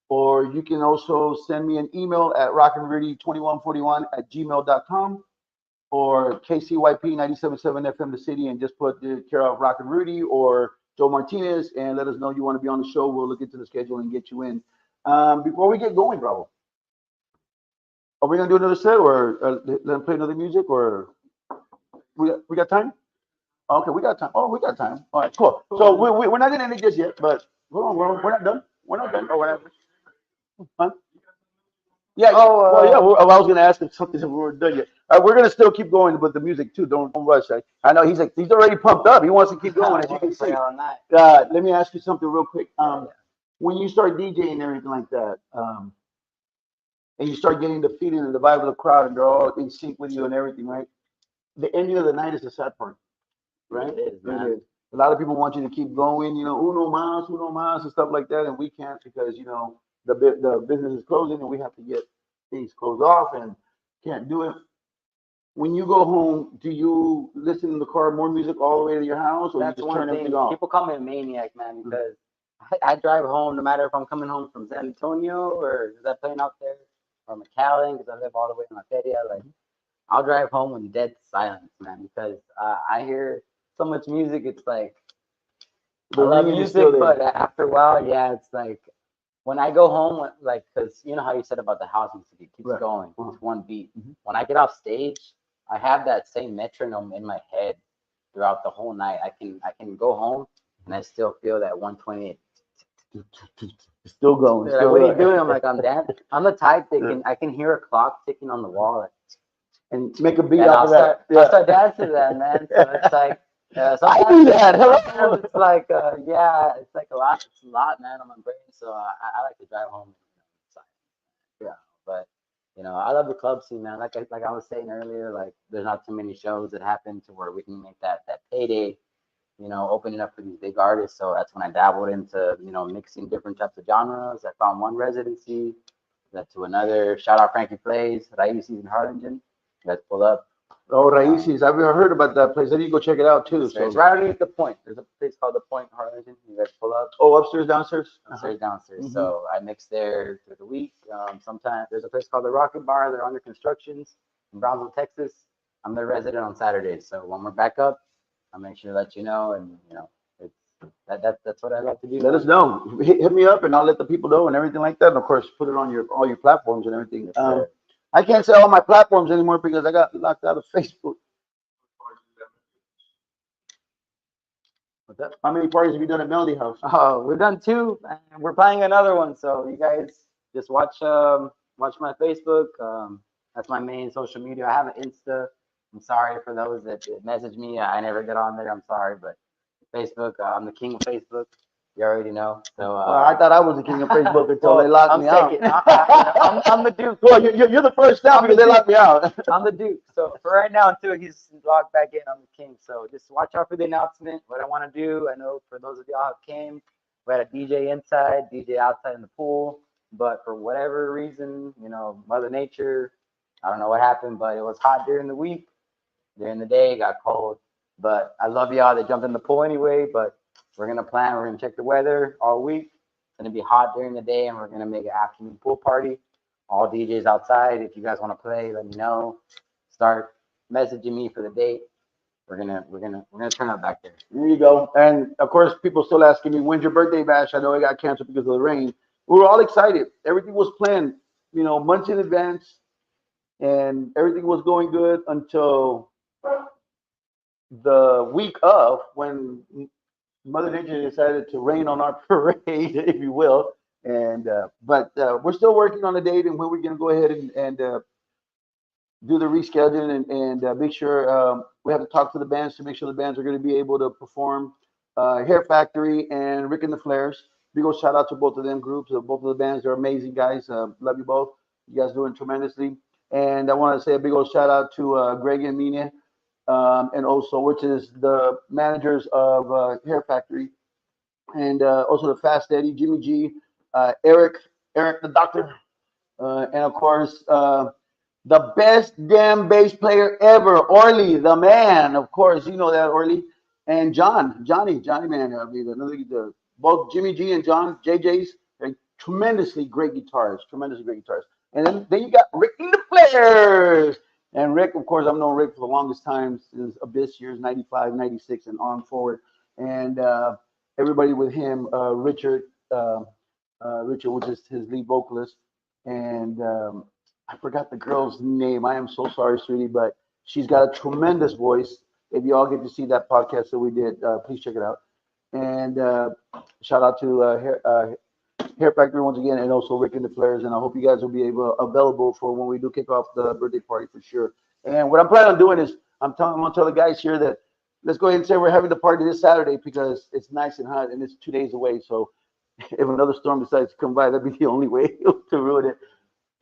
Or you can also send me an email at rockandrudy2141 at gmail.com or KCYP 97.7 FM the city and just put the care of Rock and Rudy or Joe Martinez and let us know you want to be on the show. We'll look into the schedule and get you in. Before we get going, Bravo, are we gonna do another set or let them play another music or we got time? Okay, we got time. Oh, we got time. All right, cool. So we're not gonna end it just yet, but hold on, we're not done. We're not done. Oh, whatever. Huh? Yeah. Oh, Well, yeah. I was gonna ask if something if we weren't done yet. We're gonna still keep going with the music too. Don't rush. I know he's already pumped up. He wants to keep going, as you can see. all night. Let me ask you something real quick. When you start DJing and everything like that, and you start getting the feeling and the vibe of the crowd, and they're all in sync with you and everything, right? The ending of the night is the sad part, right? It is, man. A lot of people want you to keep going, uno más, and stuff like that, and we can't because the business is closing and we have to get things closed off and can't do it. When you go home, do you listen in the car more music all the way to your house, or That's you just one turn thing. everything off? People call me a maniac, man, because I drive home no matter if I'm coming home from San Antonio or is that playing out there or McAllen because I live all the way in La Feria. Like I'll drive home in dead silence, man, because I hear so much music. It's like I The love ringing is still music, there. but after a while, yeah, it's like when I go home, like, because you know how you said about the house music, it keeps Right. going. Uh-huh. It's one beat. Mhm. When I get off stage, I have that same metronome in my head throughout the whole night. I can go home and I still feel that 128. It's still going. They're like, Still what are you going. doing? I'm like, I'm dancing. I'm the type that I can hear a clock ticking on the wall, like, And make a beat and off of that. I'll start dancing to that, man. So it's like I sometimes, do that. sometimes Hello. it's like yeah, it's like a lot. It's a lot, man, on my brain. So I like to drive home. Yeah, but I love the club scene, man. Like I was saying earlier, like there's not too many shows that happen to where we can make that payday. Opening up for these big artists. So that's when I dabbled into mixing different types of genres. I found one residency, led to another. Shout out Frankie Plays, Raices in Harlingen. Let's pull up. Oh, Raices. I've heard about that place. I need to go check it out too. It's So, right underneath the Point. There's a place called the Point in Harlingen. You guys pull up. oh, upstairs, downstairs. Upstairs, downstairs. Mhm. So I mix there through the week. Sometimes there's a place called the Rocket Bar. They're under constructions in Brownsville, Texas. I'm their resident on Saturdays. So when we're back up, I'll make sure to let you know. And it's that's what I like to do. Let us know. Hit me up, and I'll let the people know and everything like that. And of course, put it on all your platforms and everything. Yes, sir. I can't say all my platforms anymore because I got locked out of Facebook. What's up? How many parties have you done at Melody House? Oh, we've done two, and we're planning another one. So you guys just watch my Facebook. That's my main social media. I have an Insta. I'm sorry for those that message me. I never get on there. I'm sorry, but Facebook. I'm the king of Facebook. You already know. So Well, I thought I was the king of Facebook until well, they locked I'm me out. second. I'm the Duke. Well, you're the first now I'm because the they locked me out. I'm the Duke. So for right now, until he's logged back in, I'm the king. So just watch out for the announcement. What I want to do. I know for those of y'all who came, we had a DJ inside, DJ outside in the pool. But for whatever reason, Mother Nature, I don't know what happened, but it was hot during the week. During the day, it got cold. But I love y'all that jumped in the pool anyway. But we're gonna plan. We're gonna check the weather all week. It's gonna be hot during the day, and we're gonna make an afternoon pool party. All DJs outside. If you guys want to play, let me know. Start messaging me for the date. We're gonna turn up back there. There you go. And of course, people still asking me, when's your birthday bash? I know it got canceled because of the rain. We were all excited. Everything was planned, months in advance, and everything was going good until the week of when Mother Nature decided to rain on our parade, if you will. And but we're still working on the date and when we're going to go ahead and do the rescheduling and make sure we have to talk to the bands to make sure the bands are going to be able to perform. Hair Factory and Rick and the Flares. Big old shout out to both of them groups. Both of the bands are amazing guys. Love you both. You guys doing tremendously. And I want to say a big old shout out to Greg and Mina, and also which is the managers of Hair Factory, and also the Fast Eddie, Jimmy G, Eric the Doctor, and of course the best damn bass player ever, Orly, the man. Of course, you know that Orly, and Johnny man. I mean, both Jimmy G and John JJ's, they're tremendously great guitarists. And then you got Rick and the Flares. And Rick, of course, I've known Rick for the longest time since Abyss years, 95, 96, and on forward. And everybody with him, Richard, which is his lead vocalist. And I forgot the girl's name. I am so sorry, sweetie, but she's got a tremendous voice. If you all get to see that podcast that we did, please check it out. And shout out to Hair Factory once again, and also Rick and the Flares. And I hope you guys will be available for when we do kick off the birthday party for sure. And what I'm planning on doing is I'm gonna tell the guys here that let's go ahead and say we're having the party this Saturday because it's nice and hot and it's 2 days away. So if another storm decides to come by, that'd be the only way to ruin it.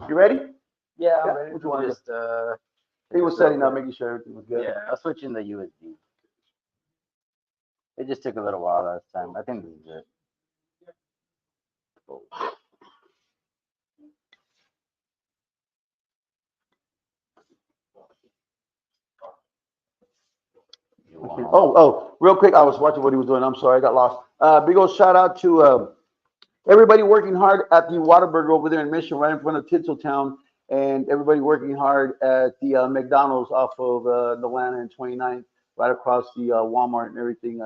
You ready? Yeah, I'm ready. What you want to Just He was setting up, making sure everything was good. yeah, I'll switch in the USB. It just took a little while last time. I think this is it. Oh. Oh, real quick, I was watching what he was doing. I'm sorry, I got lost. Big old shout out to everybody working hard at the Whataburger over there in Mission, right in front of Tinseltown, and everybody working hard at the McDonald's off of Atlanta and 29th, right across the Walmart and everything.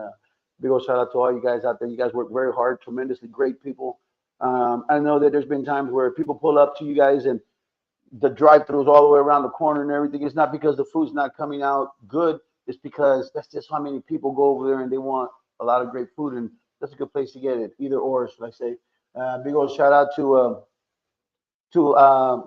Big old shout out to all you guys out there. You guys work very hard, tremendously great people. I know that there's been times where people pull up to you guys and the drive-throughs all the way around the corner and everything. It's not because the food's not coming out good. It's because that's just how many people go over there and they want a lot of great food, and that's a good place to get it. Either or, should I say? Big old shout out to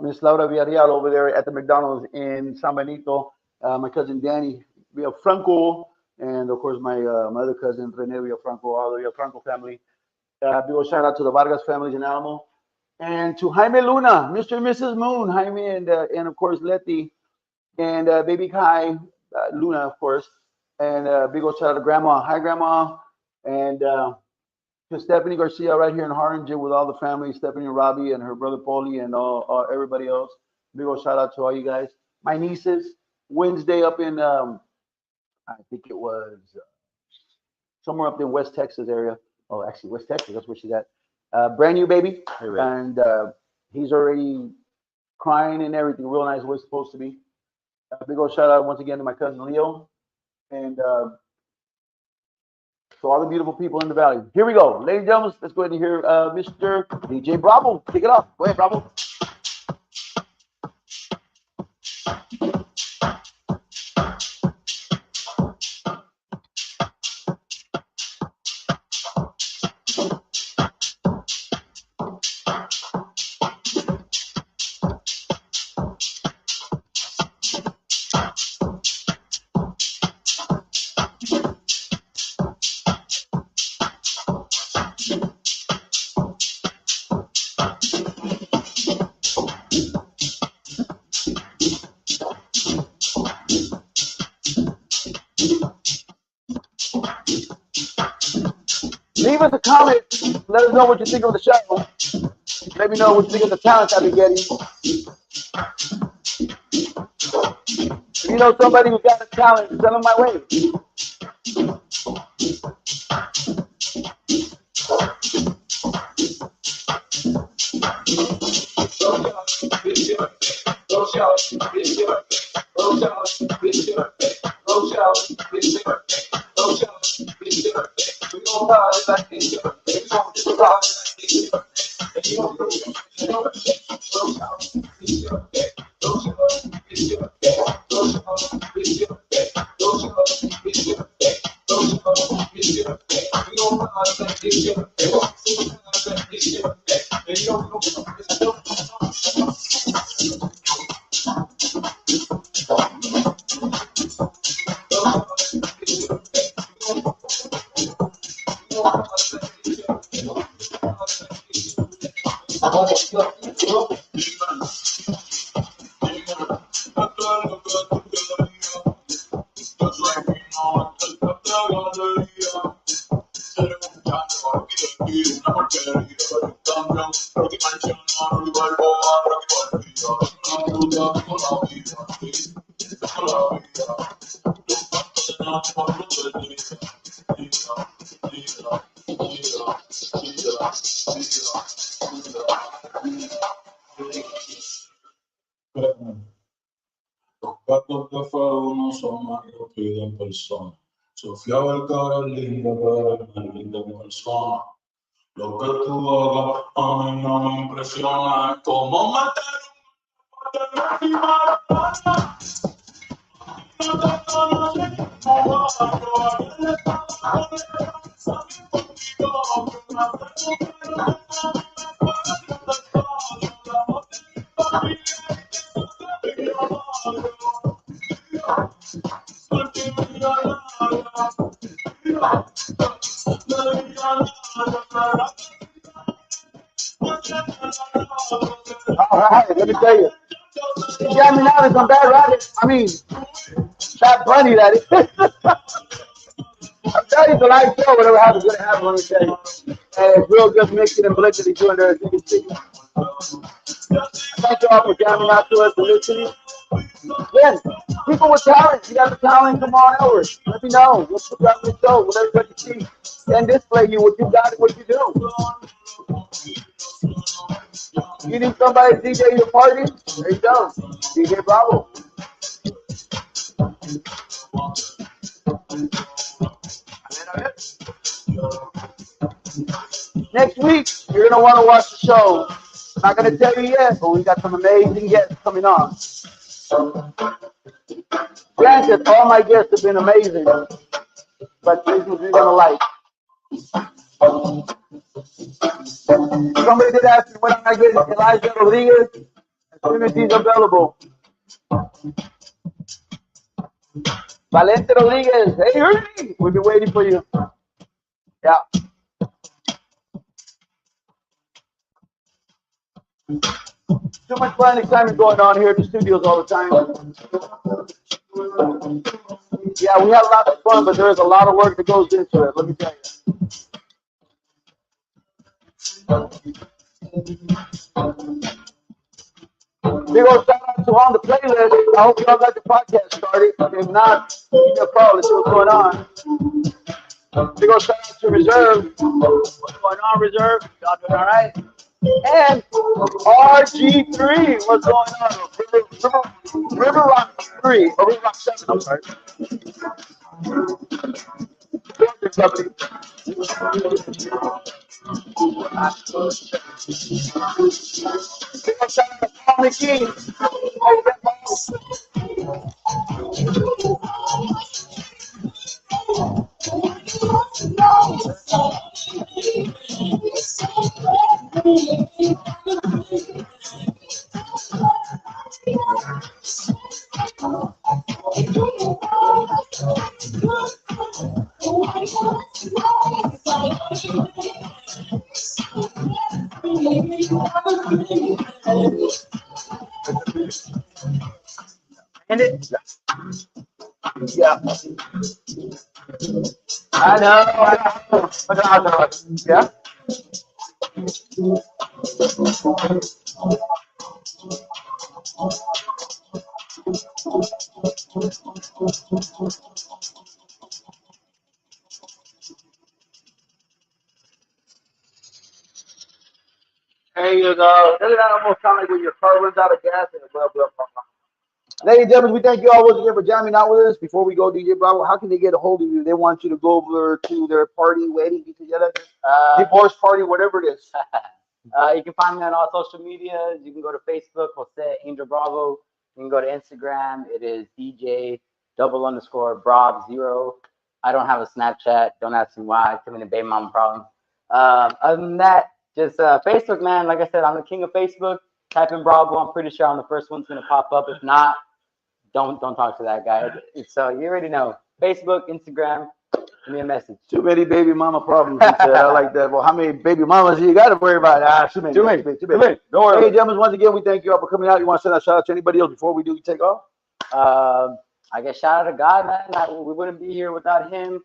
Miss Laura Villarreal over there at the McDonald's in San Benito. My cousin Danny Villafranco, and of course my other cousin Rene Villafranco, all the Villafranco family. Big old shout out to the Vargas families in Alamo, and to Jaime Luna, Mr. and Mrs. Moon, Jaime, and of course Letty, and baby Kai Luna, of course, and big old shout out to Grandma. Hi, Grandma, and to Stephanie Garcia right here in Harlingen with all the family, Stephanie and Robbie and her brother Paulie and all everybody else. Big old shout out to all you guys. My nieces, Wednesday up in I think it was somewhere up in West Texas area. Oh, actually West Texas, that's where she's at. Brand new baby, and he's already crying and everything, real nice, the way it's supposed to be. Big old shout out once again to my cousin Leo, and to all the beautiful people in the valley. Here we go, ladies and gentlemen. Let's go ahead and hear Mr. DJ Bravo. Kick it off. Go ahead, Bravo. Leave us a comment. Let us know what you think of the show. Let me know what you think of the talent I've been getting. If you know somebody who's got a talent, send them my way. Los gatos de fuego no son más que piden personas. Sofía Vergara es linda, pero es más linda en persona. Lo que tú hagas a mí no me impresiona. Es como matar un marihuana. No te conoces como vas a probar el estado con el corazón contigo. Que una persona All right, let me tell you. You got me now with some bad rabbit. I mean, Bad Bunny, that is. I'm telling you, it's a live show. Whatever happens, going to happen. Let me tell you. And it's real good mixing and blending and doing everything. Thank you all for jamming out to us and listening. Again, people with talent, you got the talent, come on over. Let me know. Let's put that on the show. Let everybody see and display you what you got and what you do. You need somebody to DJ your party? There you go. DJ Bravo. Next week, you're going to want to watch the show. I'm not going to tell you yet, but we got some amazing guests coming on. Granted, all my guests have been amazing, but this ones you're going to like. Somebody did ask me when I get Elijah Rodriguez. As soon as he's available. Valente Rodriguez. Hey, Ernie. We've been waiting for you. Yeah. Too much fun and excitement going on here at the studios all the time. Yeah, we have a lot of fun, but there is a lot of work that goes into it. Let me tell you. Big old shout out to on the playlist. I hope y'all got the podcast started. If not, give me a call. Let's see what's going on. Big old shout out to Reserve. What's going on, Reserve? Y'all doing all right? And RG3. What's going on? River Rock 3. Or River Rock 7, I'm sorry. Shout out to Paul McKee. And it, yeah. I know. Yeah. There you go. Doesn't that almost sound like when your car runs out of gas and blah, blah, blah, blah. Ladies and gentlemen, we thank you all once again for jamming out with us. Before we go, DJ Bravo, how can they get a hold of you? They want you to go over to their party, wedding, divorce party, whatever it is. You can find me on all social media. You can go to Facebook, Jose Angel Bravo. You can go to Instagram. It is DJ _Bravo0. I don't have a Snapchat. Don't ask me why. Too many baby mama problems. Other than that, just Facebook, man. Like I said, I'm the king of Facebook. Type in Bravo. I'm pretty sure I'm the first one that's gonna pop up. If not, don't talk to that guy. So you already know. Facebook, Instagram. Give me a message. Too many baby mama problems. He said. I like that. Well, how many baby mamas you got to worry about? Too many. Too many. Don't worry. Hey, gentlemen, once again, we thank you all for coming out. You want to send a shout out to anybody else before we do take off? I guess shout out to God, man. We wouldn't be here without him.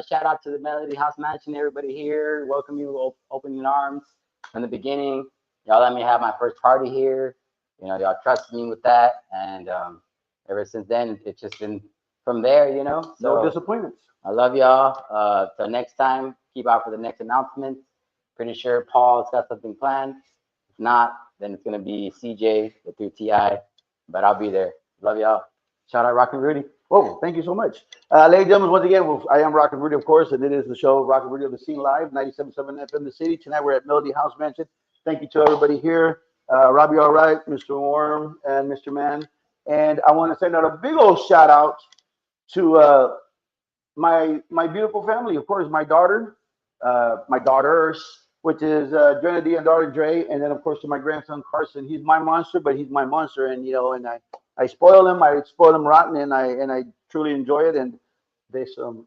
Shout out to the Melody House Mansion, everybody here. Welcome you with opening arms from the beginning. Y'all let me have my first party here. You know, y'all trusted me with that. And ever since then, it's just been from there, you know. So no disappointments. I love y'all. Till next time, keep out for the next announcement. Pretty sure Paul's got something planned. If not, then it's going to be CJ through TI. But I'll be there. Love y'all. Shout out ROCKNRUDY. Whoa, thank you so much. Ladies and gentlemen, once again, I am ROCKNRUDY, of course, and it is the show ROCKNRUDY on the Scene Live, 97.7 FM the City. Tonight we're at Melody House Mansion. Thank you to everybody here. Robbie All Right, Mr. Worm, and Mr. Man. And I want to send out a big old shout out to my beautiful family, of course, my daughter, my daughters, which is Trinity and daughter Dre, and then of course to my grandson Carson. He's my monster, but he's my monster, and you know, and I spoil him, rotten, and I truly enjoy it. And they some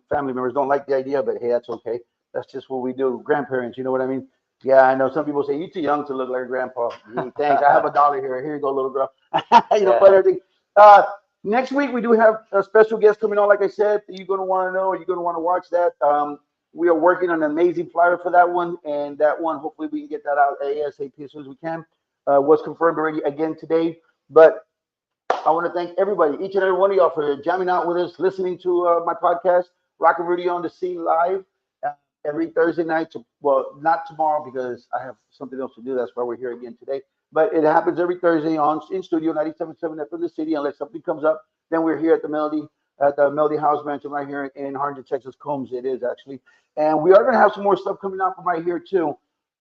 family members don't like the idea, but hey, that's okay. That's just what we do, grandparents. You know what I mean? Yeah, I know some people say you're too young to look like a grandpa. Thanks. I have $1 here. Here you go, little girl. You know, but everything. Next week, we do have a special guest coming on, like I said. You're going to want to know, you're going to want to watch that. We are working on an amazing flyer for that one, and that one, hopefully, we can get that out ASAP as soon as we can. Was confirmed already again today. But I want to thank everybody, each and every one of y'all, for jamming out with us, listening to my podcast, Rock and Rudy on the Scene Live, uh, every Thursday night. Well, not tomorrow because I have something else to do. That's why we're here again today. But it happens every Thursday on in studio 97.7 FM the city. Unless something comes up, then we're here at the Melody House Mansion right here in Harlingen, Texas. Combs, it is actually. And we are going to have some more stuff coming out from right here too.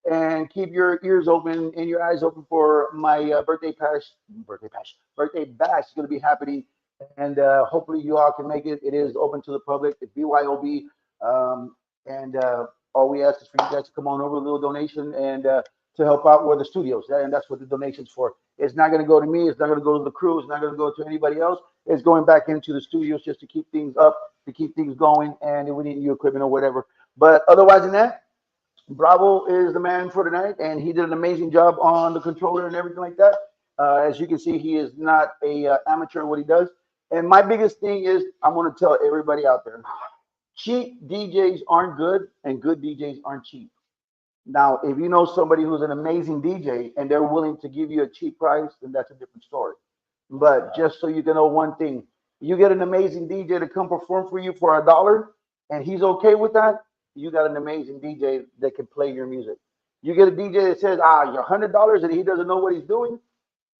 And keep your ears open and your eyes open for my birthday bash is going to be happening, and hopefully you all can make it. It is open to the public. It's BYOB, and all we ask is for you guys to come on over, a little donation, and to help out with the studios. And that's what the donation's for. It's not going to go to me. It's not going to go to the crew. It's not going to go to anybody else. It's going back into the studios just to keep things up, to keep things going, and if we need new equipment or whatever. But otherwise than that, Bravo is the man for tonight, and he did an amazing job on the controller and everything like that. As you can see, he is not a amateur in what he does. And my biggest thing is, I'm going to tell everybody out there, cheap DJs aren't good, and good DJs aren't cheap. Now, if you know somebody who's an amazing DJ and they're willing to give you a cheap price, then that's a different story. But just so you can know one thing, you get an amazing DJ to come perform for you for $1, and he's okay with that. You got an amazing DJ that can play your music. You get a DJ that says, you're $100 and he doesn't know what he's doing.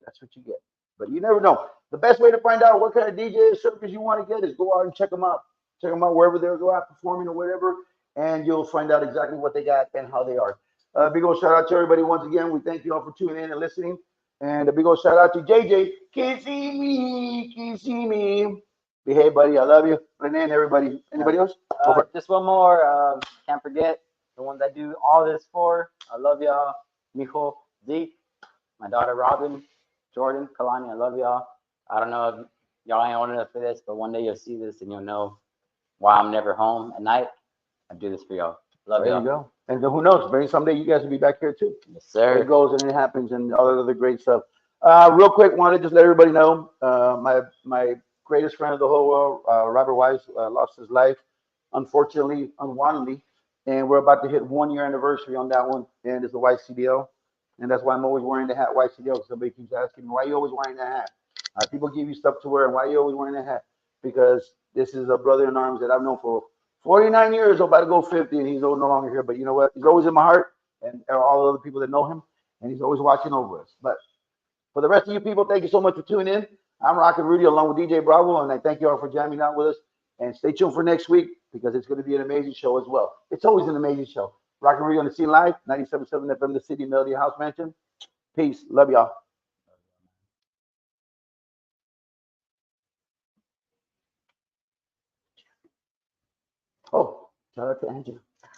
That's what you get. But you never know. The best way to find out what kind of DJ service you want to get is go out and check them out. Check them out wherever they go out performing or whatever, and you'll find out exactly what they got and how they are. Big old shout out to everybody once again. We thank you all for tuning in and listening. And a big old shout out to JJ. Can't see me, can't see me. Hey, buddy, I love you. Renee and everybody. Anybody else? Just one more. Can't forget the one that do all this for. I love y'all. Mijo, Zeke, my daughter Robin, Jordan, Kalani. I love y'all. I don't know if y'all ain't old enough for this, but one day you'll see this and you'll know why I'm never home at night. I do this for y'all. Love There y'all. you go. And who knows? Maybe someday you guys will be back here too. Yes, sir. It goes and it happens and all that other great stuff. Real quick, wanted to just let everybody know my greatest friend of the whole world, Robert Wise, lost his life, unfortunately, unwantedly. And we're about to hit 1 year anniversary on that one. And it's the YCDL. And that's why I'm always wearing the hat YCDL. Somebody keeps asking me, why are you always wearing that hat? People give you stuff to wear, and why are you always wearing that hat? Because this is a brother in arms that I've known for 49 years, about to go 50, and he's no longer here. But you know what? He's always in my heart, and all the other people that know him, and he's always watching over us. But for the rest of you people, thank you so much for tuning in. I'm Rockin' Rudy along with DJ Bravo, and I thank you all for jamming out with us. And stay tuned for next week because it's going to be an amazing show as well. It's always an amazing show. Rockin' Rudy on the Scene Live, 97.7 FM, the City Melody House Mansion. Peace. Love y'all. Oh, shout out to Angela.